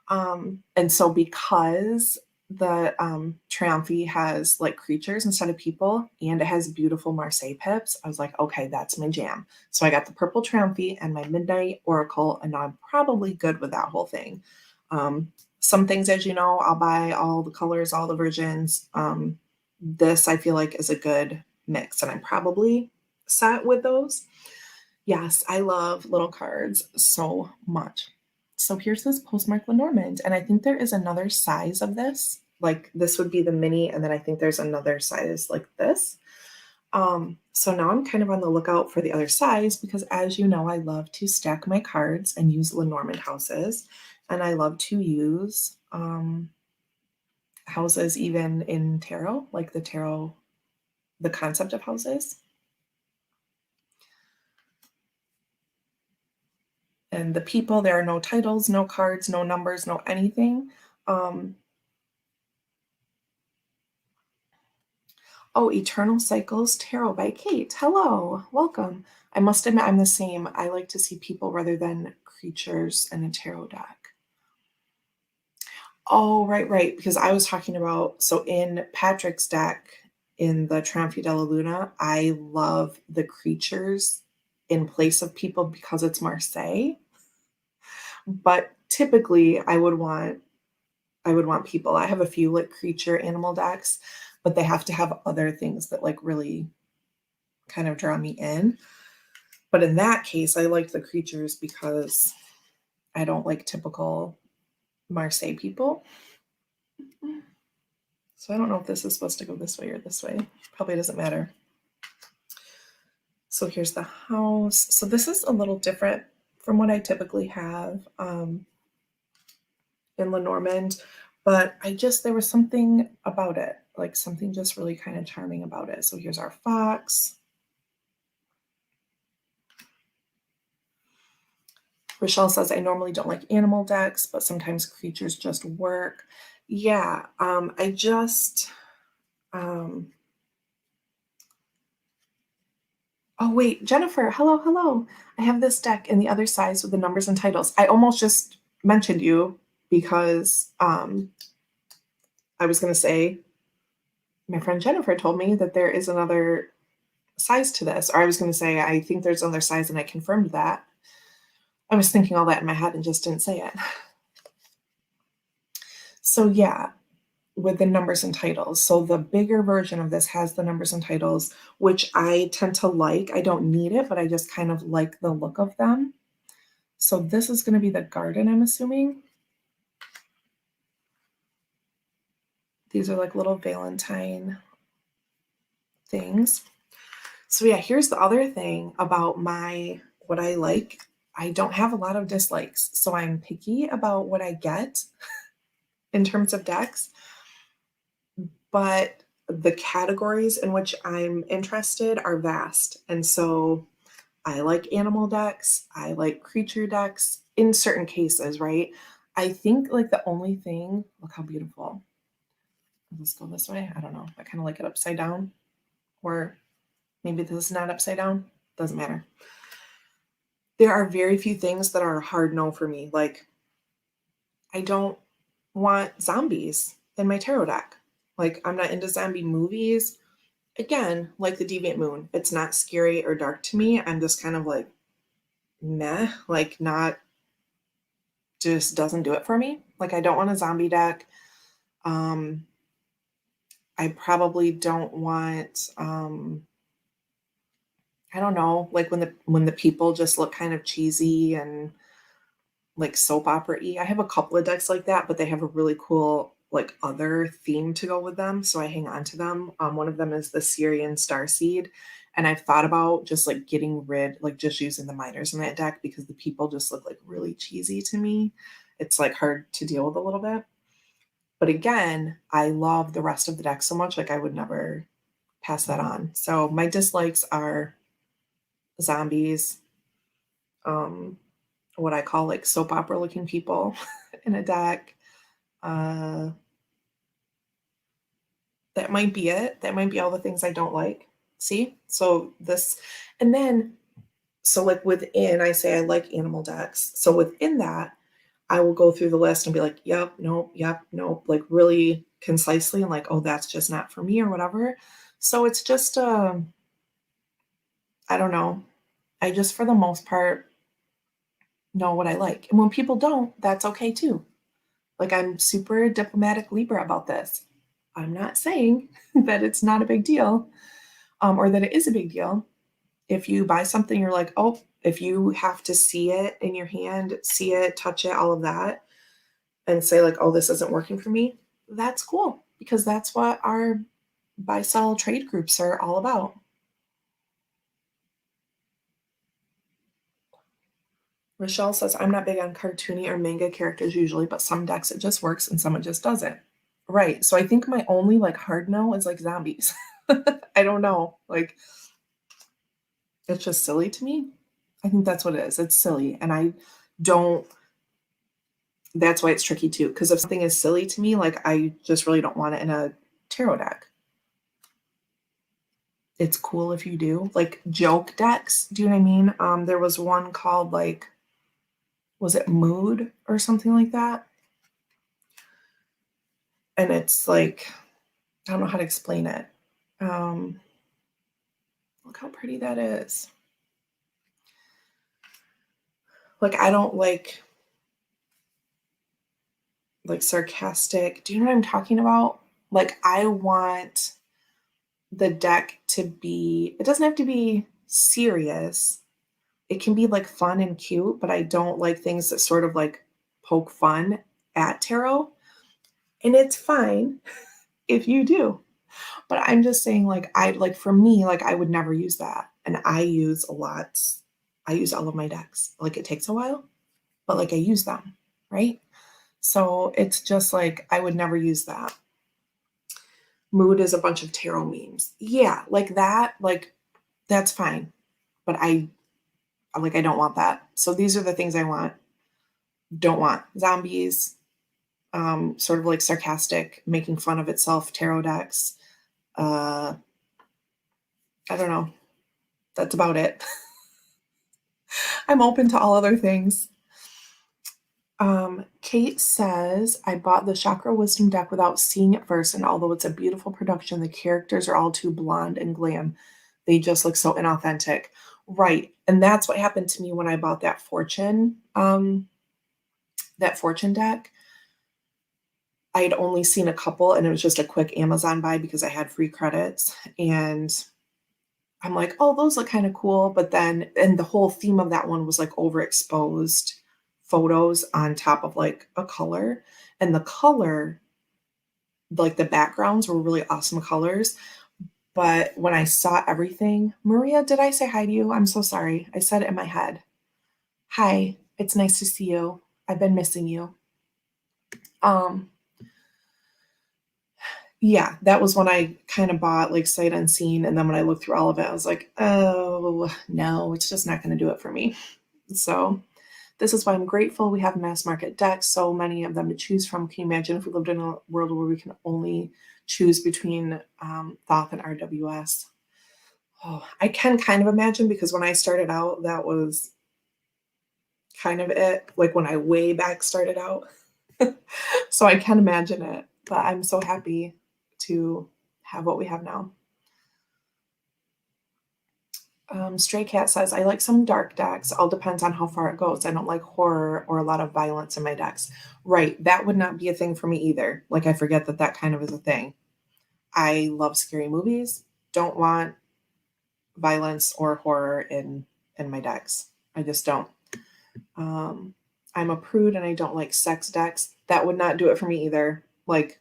And so because the Triumphi has like creatures instead of people and it has beautiful Marseille pips, I was like, okay, that's my jam. So I got the purple Triumphi and my Midnight Oracle, and now I'm probably good with that whole thing. Some things, as you know, I'll buy all the colors, all the versions. This I feel like is a good mix, and I'm probably set with those. Yes, I love little cards so much. So here's this postmark Lenormand, and I think there is another size of this. Like this would be the mini, and then I think there's another size like this. So now I'm kind of on the lookout for the other size because, as you know, I love to stack my cards and use Lenormand houses, and I love to use houses even in tarot, like the tarot, the concept of houses. And the people, there are no titles, no cards, no numbers, no anything. Um, oh, Eternal Cycles Tarot by Kate. Hello, welcome. I must admit, I'm the same. I like to see people rather than creatures in a tarot deck. Oh, right, right. Because I was talking about, so in Patrick's deck, in the Triumph della Luna, I love the creatures in place of people because it's Marseille. But typically, I would want people. I have a few like creature animal decks, but they have to have other things that like really kind of draw me in. But in that case, I liked the creatures because I don't like typical Marseille people. So I don't know if this is supposed to go this way or this way. Probably doesn't matter. So here's the house. So this is a little different from what I typically have in Lenormand, but there was something about it, like something just really kind of charming about it. So here's our fox. Rochelle says, I normally don't like animal decks, but sometimes creatures just work. Yeah, oh wait, Jennifer, hello, hello. I have this deck in the other size with the numbers and titles. I almost just mentioned you because I was going to say, my friend Jennifer told me that there is another size to this, or I was going to say, I think there's another size, and I confirmed that. I was thinking all that in my head and just didn't say it. So yeah, with the numbers and titles. So the bigger version of this has the numbers and titles, which I tend to like. I don't need it, but I just kind of like the look of them. So this is going to be the garden, I'm assuming. These are like little Valentine things. So yeah, here's the other thing about what I like. I don't have a lot of dislikes, so I'm picky about what I get in terms of decks, but the categories in which I'm interested are vast. And so I like animal decks, I like creature decks in certain cases, right? I think like the only thing, look how beautiful. Let's go this way. I don't know. I kind of like it upside down, or maybe this is not upside down. Doesn't matter. There are very few things that are a hard no for me. Like, I don't want zombies in my tarot deck. Like, I'm not into zombie movies. Again, like the Deviant Moon, it's not scary or dark to me. I'm just kind of like, meh, like, not, just doesn't do it for me. Like, I don't want a zombie deck. Um, I probably don't want, I don't know, like when the people just look kind of cheesy and like soap opera-y. I have a couple of decks like that, but they have a really cool like other theme to go with them, so I hang on to them. One of them is the Syrian Starseed, and I've thought about just like getting rid, like just using the minors in that deck because the people just look like really cheesy to me. It's like hard to deal with a little bit. But again, I love the rest of the deck so much, like I would never pass that on. So my dislikes are zombies, what I call like soap opera looking people in a deck. Uh, that might be it. That might be all the things I don't like. See? So this, and then, so like within, I say I like animal decks. So within that, I will go through the list and be like, yep, nope, like really concisely and like, oh, that's just not for me or whatever. So it's just, I don't know. I just, for the most part, know what I like. And when people don't, that's okay too. Like I'm super diplomatic Libra about this. I'm not saying that it's not a big deal, or that it is a big deal. If you buy something, you're like, oh, if you have to see it in your hand, see it, touch it, all of that, and say like, oh, this isn't working for me, that's cool because that's what our buy-sell trade groups are all about. Rochelle says, I'm not big on cartoony or manga characters usually, but some decks it just works and some it just doesn't. Right. So I think my only like hard no is like zombies. I don't know. Like it's just silly to me. I think that's what it is. It's silly. And I don't, that's why it's tricky too. Because if something is silly to me, like I just really don't want it in a tarot deck. It's cool if you do. Like joke decks, do you know what I mean? There was one called like, was it Mood or something like that? And it's like, I don't know how to explain it. Look how pretty that is. Like I don't like sarcastic. Do you know what I'm talking about? Like I want the deck to be, it doesn't have to be serious. It can be like fun and cute, but I don't like things that sort of like poke fun at tarot. And it's fine if you do. But I'm just saying, like, I like for me, like, I would never use that. And I use a lot. I use all of my decks. Like, it takes a while, but like, I use them, right? So it's just like, I would never use that. Mood is a bunch of tarot memes. Yeah, like that, like, that's fine. But I don't want that. So these are the things I want. Don't want zombies, sort of like sarcastic, making fun of itself tarot decks. I don't know. That's about it. I'm open to all other things. Kate says, I bought the Chakra Wisdom deck without seeing it first, and although it's a beautiful production, the characters are all too blonde and glam. They just look so inauthentic. Right. And that's what happened to me when I bought that Fortune deck. I had only seen a couple, and it was just a quick Amazon buy because I had free credits. And I'm like, oh, those look kind of cool. But then, and the whole theme of that one was like overexposed photos on top of like a color. And the color, like the backgrounds were really awesome colors. But when I saw everything, Maria, did I say hi to you? I'm so sorry. I said it in my head. Hi, it's nice to see you. I've been missing you. Yeah, that was when I kind of bought like sight unseen. And then when I looked through all of it, I was like, oh, no, it's just not going to do it for me. So this is why I'm grateful we have mass market decks, so many of them to choose from. Can you imagine if we lived in a world where we can only choose between Thoth and RWS? Oh, I can kind of imagine because when I started out, that was kind of it. Like when I way back started out. So I can imagine it, but I'm so happy to have what we have now. Stray Cat says, I like some dark decks. All depends on how far it goes. I don't like horror or a lot of violence in my decks. Right. That would not be a thing for me either. Like, I forget that that kind of is a thing. I love scary movies. Don't want violence or horror in my decks. I just don't. I'm a prude and I don't like sex decks. That would not do it for me either. Like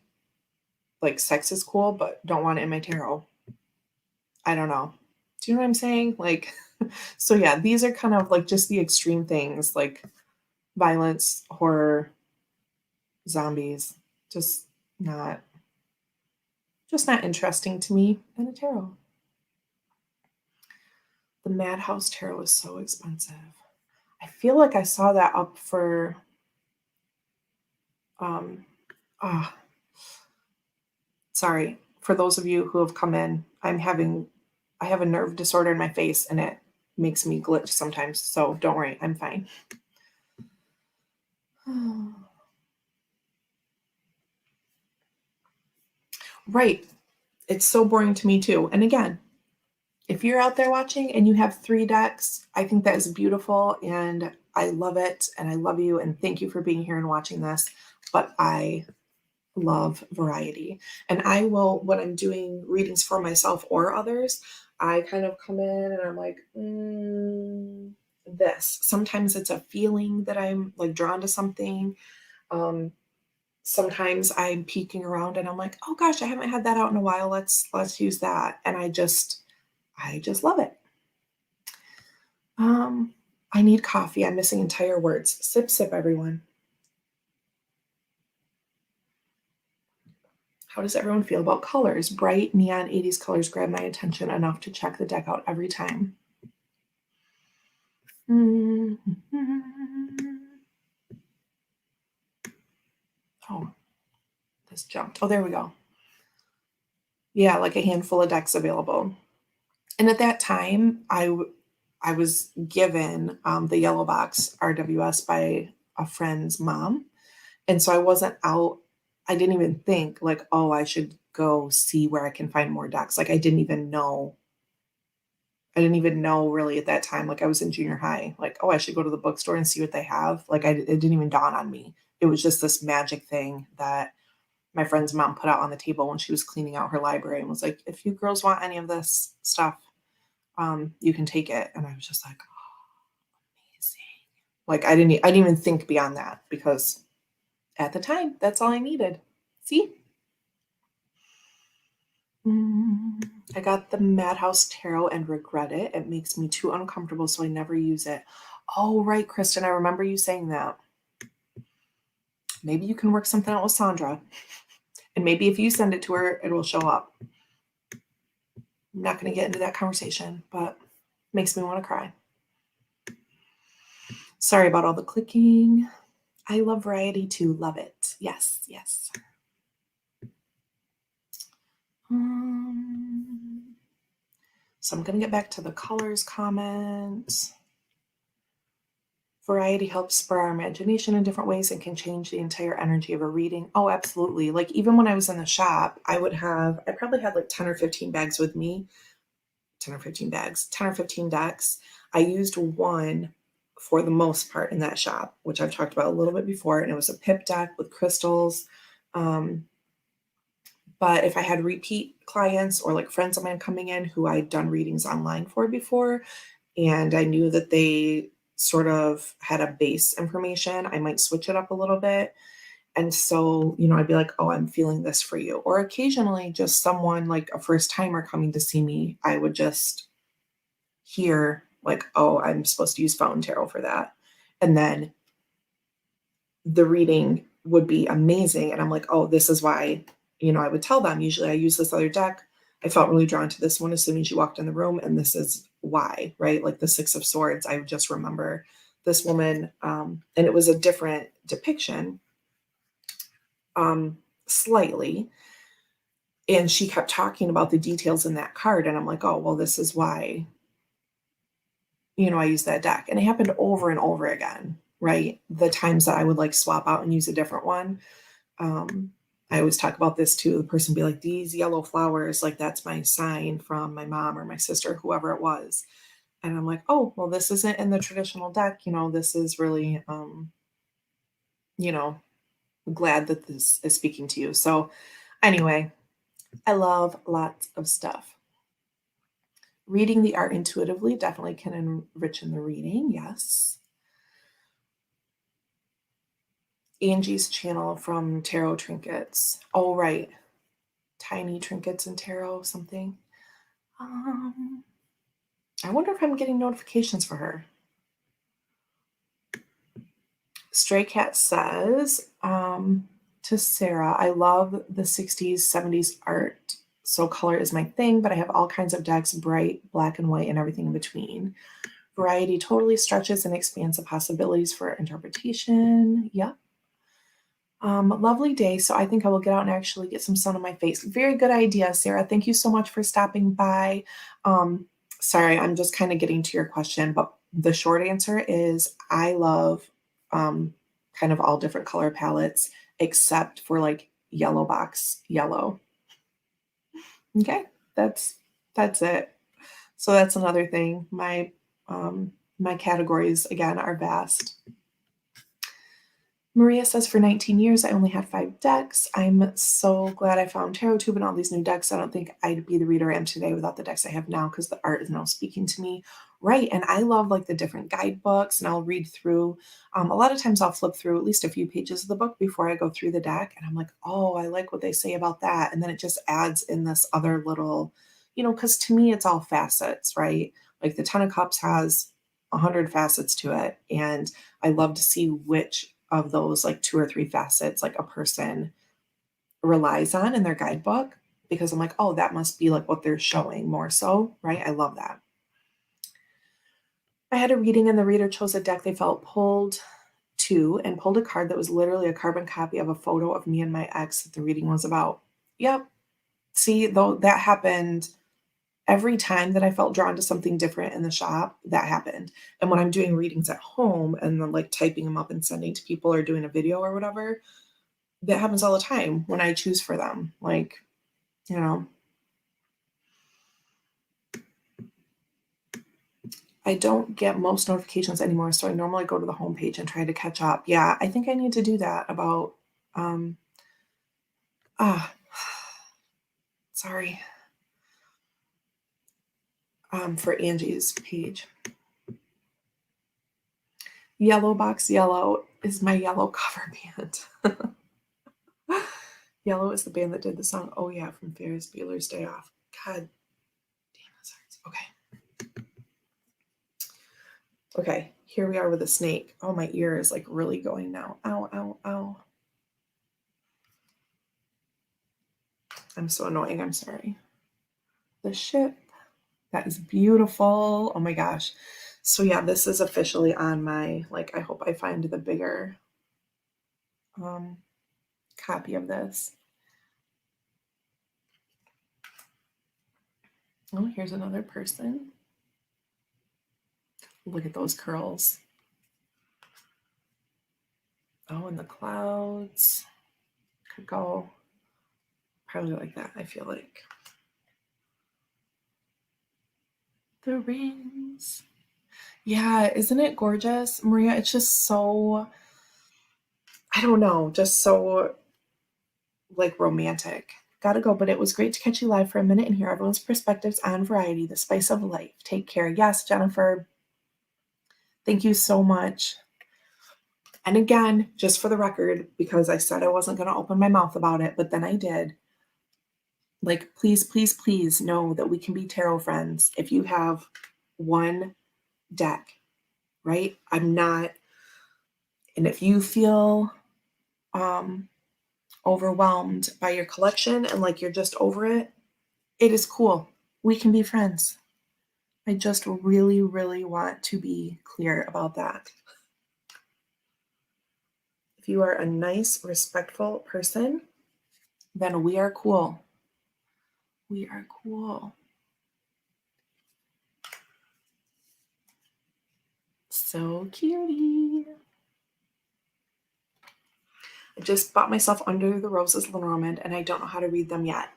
sex is cool, but don't want it in my tarot. I don't know. Do you know what I'm saying? Like, so yeah, these are kind of like just the extreme things like violence, horror, zombies, just not just not interesting to me than a tarot. The Madhouse Tarot is so expensive. I feel like I saw that up for um sorry, for those of you who have come in, I have a nerve disorder in my face and it makes me glitch sometimes. So don't worry, I'm fine. Right. It's so boring to me too. And again, if you're out there watching and you have 3 decks, I think that is beautiful and I love it and I love you and thank you for being here and watching this. But I love variety. And I will, when I'm doing readings for myself or others, I kind of come in and I'm like, this. Sometimes it's a feeling that I'm like drawn to something. Sometimes I'm peeking around and I'm like, oh gosh, I haven't had that out in a while. Let's use that. And I just love it. I need coffee. I'm missing entire words. Sip, sip, everyone. How does everyone feel about colors? Bright neon 80s colors grab my attention enough to check the deck out every time. Oh, this jumped. Oh, there we go. Yeah, like a handful of decks available. And at that time, I was given the yellow box RWS by a friend's mom. And so I wasn't out. I didn't even think like, oh, I should go see where I can find more decks. Like I didn't even know really at that time. Like I was in junior high, like, oh, I should go to the bookstore and see what they have. Like it didn't even dawn on me. It was just this magic thing that my friend's mom put out on the table when she was cleaning out her library and was like, if you girls want any of this stuff, you can take it. And I was just like, oh, amazing. Like I didn't even think beyond that because at the time, that's all I needed. See? I got the Madhouse Tarot and regret it. It makes me too uncomfortable, so I never use it. Oh, right, Kristen. I remember you saying that. Maybe you can work something out with Sandra. And maybe if you send it to her, it will show up. I'm not going to get into that conversation, but it makes me want to cry. Sorry about all the clicking. I love variety too. Love it. Yes, yes. So I'm going to get back to the colors comments. Variety helps spur our imagination in different ways and can change the entire energy of a reading. Oh, absolutely. Like even when I was in the shop, I probably had like 10 or 15 bags with me. 10 or 15 bags, 10 or 15 decks. I used one for the most part in that shop, which I've talked about a little bit before. And it was a pip deck with crystals. But if I had repeat clients or like friends of mine coming in who I'd done readings online for before, and I knew that they sort of had a base information, I might switch it up a little bit. And so, I'd be like, oh, I'm feeling this for you. Or occasionally just someone like a first timer coming to see me, I would just hear like, oh, I'm supposed to use Fountain Tarot for that. And then the reading would be amazing. And I'm like, oh, this is why, I would tell them, usually I use this other deck. I felt really drawn to this one as soon as you walked in the room. And this is why, right? Like the Six of Swords, I just remember this woman, and it was a different depiction, slightly. And she kept talking about the details in that card. And I'm like, oh, well, this is why, I use that deck. And it happened over and over again, right? The times that I would like swap out and use a different one. I always talk about this too. The person be like, these yellow flowers, like that's my sign from my mom or my sister, whoever it was. And I'm like, oh, well, this isn't in the traditional deck. This is really, glad that this is speaking to you. So anyway, I love lots of stuff. Reading the art intuitively definitely can enrich in the reading. Yes. Angie's channel from Tarot Trinkets. Oh, right. Tiny Trinkets and Tarot something. I wonder if I'm getting notifications for her. Stray Cat says, to to Sarah. I love the 60s, 70s art. So color is my thing, but I have all kinds of decks, bright, black and white, and everything in between. Variety totally stretches and expands the possibilities for interpretation. Yep. Lovely day. So I think I will get out and actually get some sun on my face. Very good idea, Sarah. Thank you so much for stopping by. Sorry, I'm just kind of getting to your question, but the short answer is I love kind of all different color palettes except for like yellow box yellow. Okay, that's it. So that's another thing. My categories again are vast. Maria says, for 19 years, I only had 5 decks. I'm so glad I found TarotTube and all these new decks. I don't think I'd be the reader I am today without the decks I have now because the art is now speaking to me. Right. And I love like the different guidebooks and I'll read through. A lot of times I'll flip through at least a few pages of the book before I go through the deck. And I'm like, oh, I like what they say about that. And then it just adds in this other little, because to me, it's all facets, right? Like the Ten of Cups has 100 facets to it. And I love to see which of those like 2 or 3 facets like a person relies on in their guidebook, because I'm like, oh, that must be like what they're showing more so, right? I love that. I had a reading and the reader chose a deck they felt pulled to and pulled a card that was literally a carbon copy of a photo of me and my ex that the reading was about. Yep. See, though that happened every time that I felt drawn to something different in the shop, that happened. And when I'm doing readings at home and then like typing them up and sending to people or doing a video or whatever, that happens all the time when I choose for them. Like, I don't get most notifications anymore, so I normally go to the homepage and try to catch up. Yeah, I think I need to do that about, sorry. For Angie's page. Yellow Box Yellow is my Yellow cover band. Yellow is the band that did the song Oh Yeah from Ferris Bueller's Day Off. God damn, this hurts. Okay, here we are with a snake. Oh, my ear is like really going now. Ow, ow, ow. I'm so annoying. I'm sorry. The ship. That is beautiful. Oh my gosh. So yeah, this is officially on my, like, I hope I find the bigger copy of this. Oh, here's another person. Look at those curls. Oh, and the clouds. Could go probably like that, I feel like. The rings. Yeah, isn't it gorgeous, Maria? It's just so, I don't know, just so like romantic. Gotta go, but it was great to catch you live for a minute and hear everyone's perspectives on variety, the spice of life. Take care. Yes, Jennifer. Thank you so much. And again, just for the record, because I said I wasn't going to open my mouth about it, but then I did. Like, please, please, please know that we can be tarot friends if you have one deck, right? I'm not. And if you feel overwhelmed by your collection and like you're just over it, it is cool. We can be friends. I just really, really want to be clear about that. If you are a nice, respectful person, then we are cool. We are cool. So cutie. I just bought myself Under the Roses Lenormand and I don't know how to read them yet.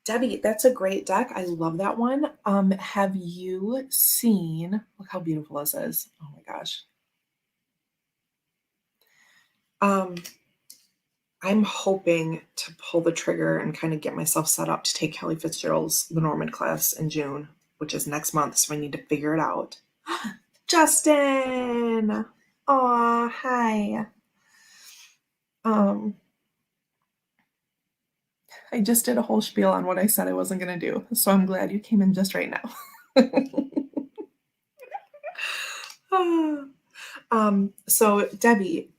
Debbie, that's a great deck. I love that one. Have you seen, look how beautiful this is. Oh my gosh. I'm hoping to pull the trigger and kind of get myself set up to take Kelly Fitzgerald's Lenormand class in June, which is next month, so I need to figure it out. Justin! Aw, hi. I just did a whole spiel on what I said I wasn't going to do, so I'm glad you came in just right now. So Debbie,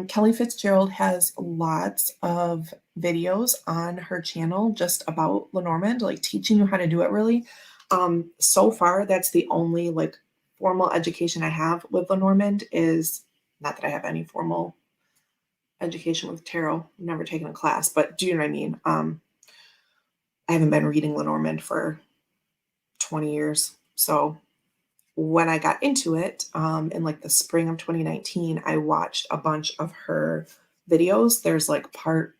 Kelly Fitzgerald has lots of videos on her channel just about Lenormand, like teaching you how to do it really. So far, that's the only like formal education I have with Lenormand is not that I have any formal education with tarot. I've never taken a class, but do you know what I mean? I haven't been reading Lenormand for 20 years. So when I got into it in like the spring of 2019, I watched a bunch of her videos. There's like parts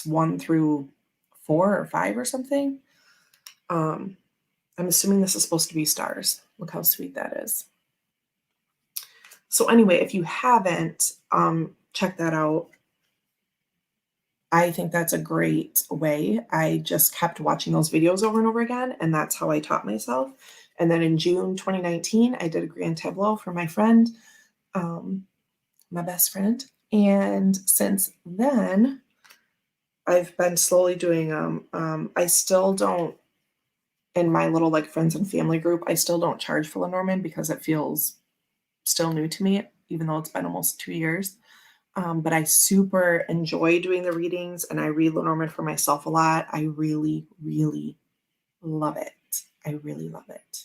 1 through 4 or 5 or something. I'm assuming this is supposed to be stars. Look how sweet that is. So anyway, if you haven't, check that out. I think that's a great way. I just kept watching those videos over and over again, and that's how I taught myself. And then in June 2019, I did a grand tableau for my friend, my best friend. And since then, I've been slowly doing I still don't, in my little like friends and family group, I still don't charge for Lenormand because it feels still new to me, even though it's been almost 2 years. But I super enjoy doing the readings and I read Lenormand for myself a lot. I really, really love it. I really love it.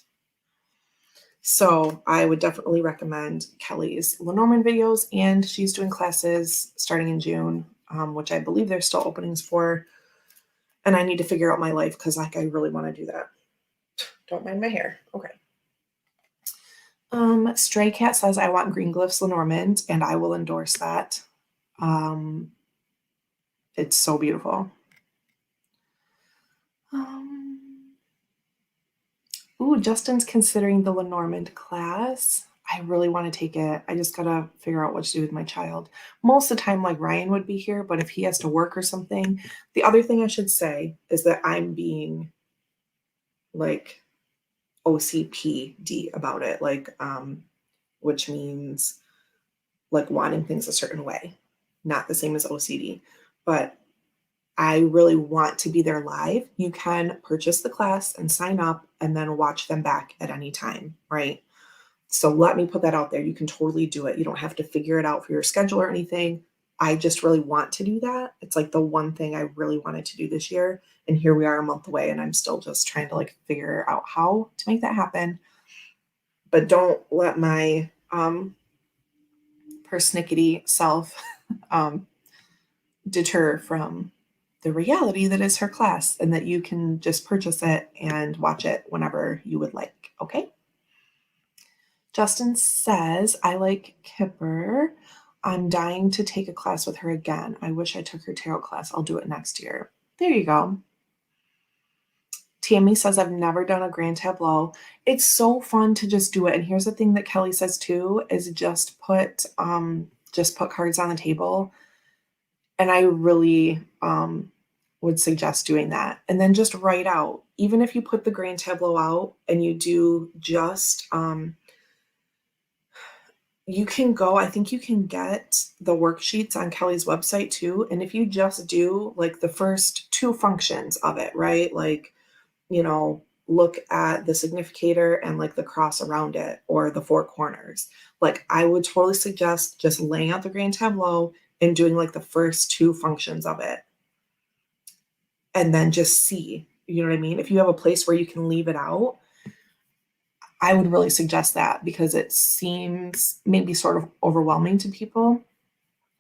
So I would definitely recommend Kelly's Lenormand videos, and she's doing classes starting in June, which I believe there's still openings for. And I need to figure out my life because like I really want to do that. Don't mind my hair. Okay. Stray Cat says I want Green Glyphs Lenormand, and I will endorse that. It's so beautiful. Ooh, Justin's considering the Lenormand class. I really want to take it. I just gotta figure out what to do with my child. Most of the time, like Ryan would be here, but if he has to work or something. The other thing I should say is that I'm being like OCPD about it, like which means like wanting things a certain way. Not the same as OCD, but I really want to be there live. You can purchase the class and sign up and then watch them back at any time, right? So let me put that out there. You can totally do it. You don't have to figure it out for your schedule or anything. I just really want to do that. It's like the one thing I really wanted to do this year. And here we are a month away and I'm still just trying to like figure out how to make that happen. But don't let my persnickety self deter from the reality that is her class and that you can just purchase it and watch it whenever you would like. Okay. Justin says, I like Kipper. I'm dying to take a class with her again. I wish I took her tarot class. I'll do it next year. There you go. Tammy says, I've never done a grand tableau. It's so fun to just do it. And here's the thing that Kelly says too, is just put cards on the table. And I really would suggest doing that. And then just write out, even if you put the grand tableau out and you do just you can go, I think you can get the worksheets on Kelly's website too. And if you just do like the first 2 functions of it, right? Like, look at the significator and like the cross around it or the 4 corners. Like I would totally suggest just laying out the grand tableau and doing like the first 2 functions of it. And then just see, you know what I mean? If you have a place where you can leave it out, I would really suggest that because it seems maybe sort of overwhelming to people,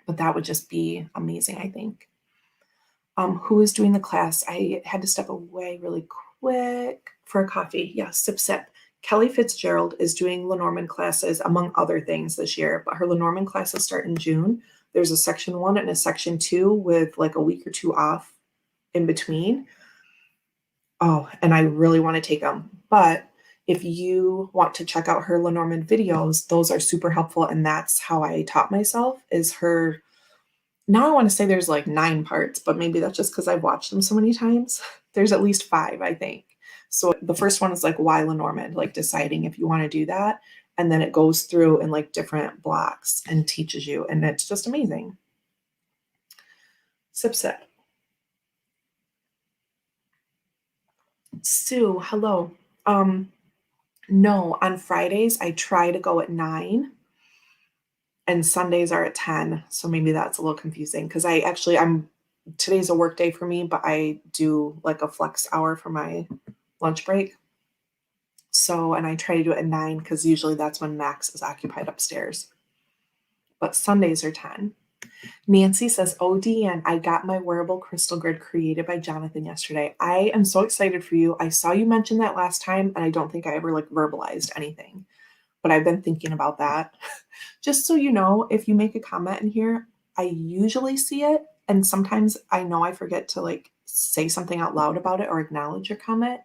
but that would just be amazing, I think. Who is doing the class? I had to step away really quick for a coffee. Yeah, sip, sip. Kelly Fitzgerald is doing Lenormand classes, among other things, this year, but her Lenormand classes start in June. There's a section 1 and a section 2 with like a week or 2 off in between. Oh, and I really want to take them. But if you want to check out her Lenormand videos, those are super helpful. And that's how I taught myself is her. Now I want to say there's like 9 parts, but maybe that's just because I've watched them so many times. There's at least 5, I think. So the first one is like why Lenormand, like deciding if you want to do that. And then it goes through in like different blocks and teaches you. And it's just amazing. Sip, sip. Sue, hello. No, on Fridays I try to go at 9. and Sundays are at 10, so maybe that's a little confusing because today's a work day for me, but I do like a flex hour for my lunch break. So, and I try to do it at 9 because usually that's when Max is occupied upstairs. But Sundays are 10. Nancy says, "Oh, Deanne, I got my wearable crystal grid created by Jonathan yesterday. I am so excited for you. I saw you mention that last time, and I don't think I ever like verbalized anything, but I've been thinking about that. Just so you know, if you make a comment in here, I usually see it, and sometimes I know I forget to like say something out loud about it or acknowledge your comment,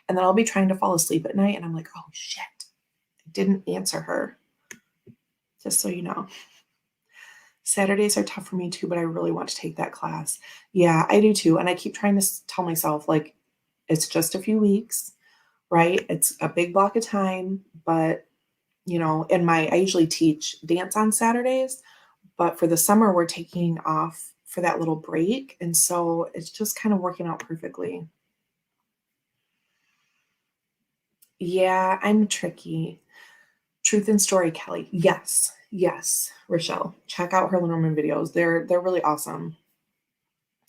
and then I'll be trying to fall asleep at night, and I'm like, oh shit, I didn't answer her. Just so you know." Saturdays are tough for me too, but I really want to take that class. Yeah, I do too. And I keep trying to tell myself, like, it's just a few weeks, right? It's a big block of time, but I usually teach dance on Saturdays, but for the summer, we're taking off for that little break. And so it's just kind of working out perfectly. Yeah, I'm tricky. Truth and Story, Kelly. Yes, yes, Rochelle. Check out her Lenormand videos. They're really awesome.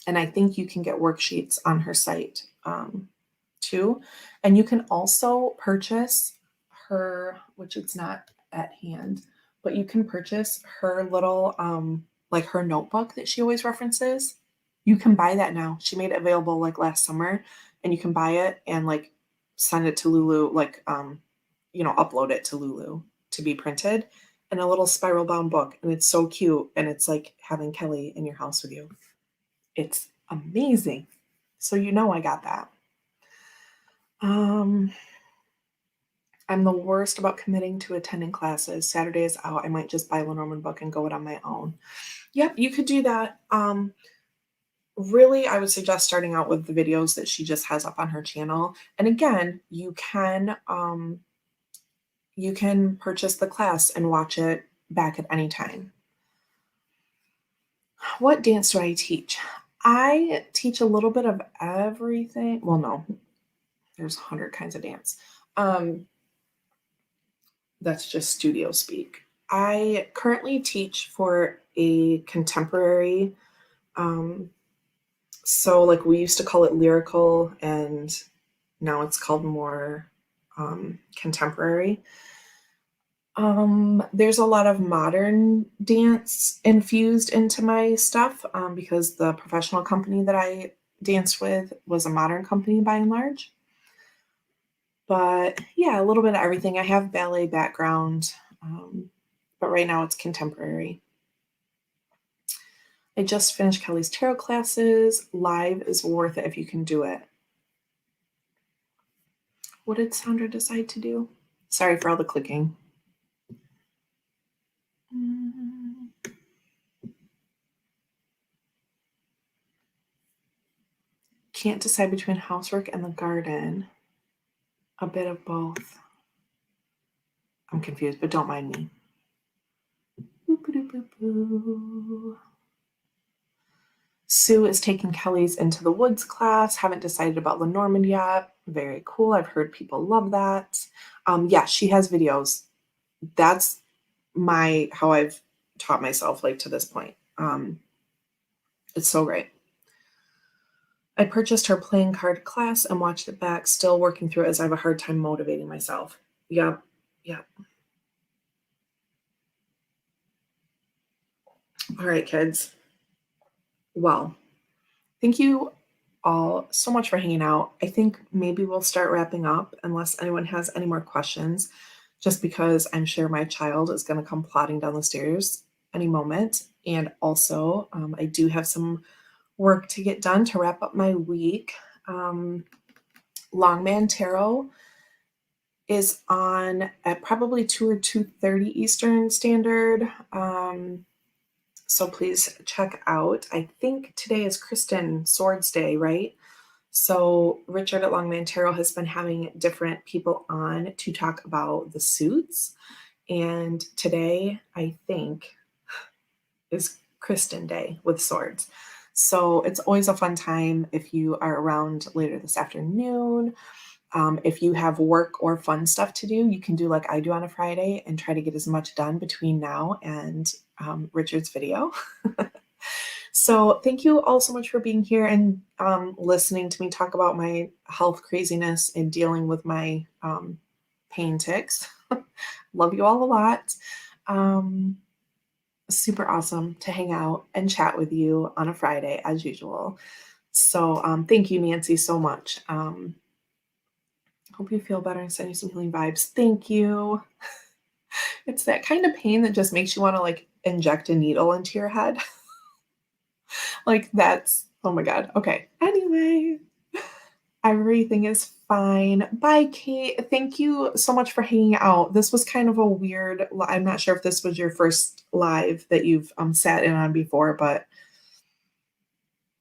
And I think you can get worksheets on her site too. And you can also purchase her, which it's not at hand, but you can purchase her little, like her notebook that she always references. You can buy that now. She made it available like last summer, and you can buy it and like send it to Lulu, like, upload it to Lulu to be printed in a little spiral bound book. And it's so cute. And it's like having Kelly in your house with you. It's amazing. So I got that. Um, I'm the worst about committing to attending classes. Saturday is out. I might just buy a Lenormand book and go it on my own. Yep, you could do that. Really, I would suggest starting out with the videos that she just has up on her channel. And again, you can purchase the class and watch it back at any time. What dance do I teach? I teach a little bit of everything. Well, no, there's 100 kinds of dance. That's just studio speak. I currently teach for a contemporary. So like we used to call it lyrical, and now it's called more contemporary. There's a lot of modern dance infused into my stuff because the professional company that I danced with was a modern company by and large. But yeah, a little bit of everything. I have ballet background, but right now it's contemporary. I just finished Kelly's tarot classes. Live is worth it if you can do it. What did Sandra decide to do? Sorry for all the clicking. Can't decide between housework and the garden. A bit of both. I'm confused, but don't mind me. Boop-a-doop-boop-boo. Sue is taking Kelly's Into the Woods class. Haven't decided about Lenormand yet. Very cool. I've heard people love that. Yeah, she has videos. That's how I've taught myself like to this point. It's so great. I purchased her playing card class and watched it back, still working through it as I have a hard time motivating myself. Yep. All right, kids. Well, thank you all so much for hanging out. I think maybe we'll start wrapping up unless anyone has any more questions, just because I'm sure my child is going to come plodding down the stairs any moment. And also, I do have some work to get done to wrap up my week. Longman Tarot is on at probably 2 or 2:30 Eastern Standard. So please check out. I think today is Kristen Swords Day, right? So Richard at Longman Tarot has been having different people on to talk about the suits. And today, I think, is Kristen Day with swords. So it's always a fun time if you are around later this afternoon. If you have work or fun stuff to do, you can do like I do on a Friday and try to get as much done between now and Richard's video. So thank you all so much for being here and listening to me talk about my health craziness and dealing with my pain tics. Love you all a lot. Super awesome to hang out and chat with you on a Friday as usual. So thank you, Nancy, so much. Hope you feel better and send you some healing vibes. Thank you. It's that kind of pain that just makes you want to like inject a needle into your head. Like that's, oh my God. Okay. Anyway, everything is fine. Bye, Kate. Thank you so much for hanging out. This was kind of a weird, I'm not sure if this was your first live that you've sat in on before, but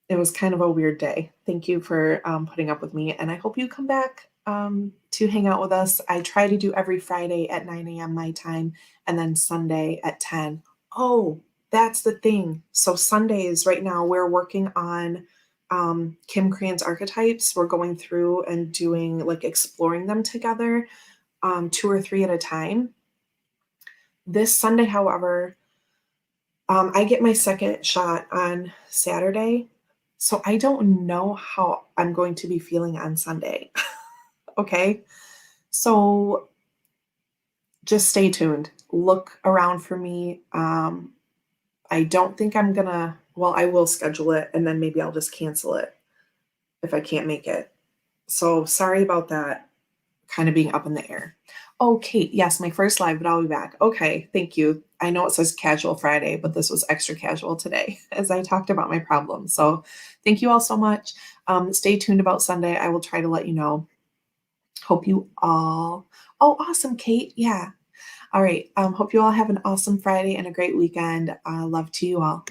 it was kind of a weird day. Thank you for putting up with me. And I hope you come back to hang out with us. I try to do every Friday at 9 a.m. my time and then Sunday at 10. Oh, that's the thing. So Sundays right now, we're working on Kim Cran's archetypes. We're going through and doing like exploring them together, 2 or 3 at a time. This Sunday, however, I get my second shot on Saturday. So I don't know how I'm going to be feeling on Sunday. Okay. So just stay tuned. Look around for me. I don't think I'm gonna, well, I will schedule it and then maybe I'll just cancel it if I can't make it. So sorry about that kind of being up in the air. Oh, Kate, yes, my first live, but I'll be back. Okay, thank you. I know it says casual Friday, but this was extra casual today as I talked about my problems. So thank you all so much. Stay tuned about Sunday. I will try to let you know. Hope you all, oh, awesome, Kate. Yeah. All right. Hope you all have an awesome Friday and a great weekend. Love to you all.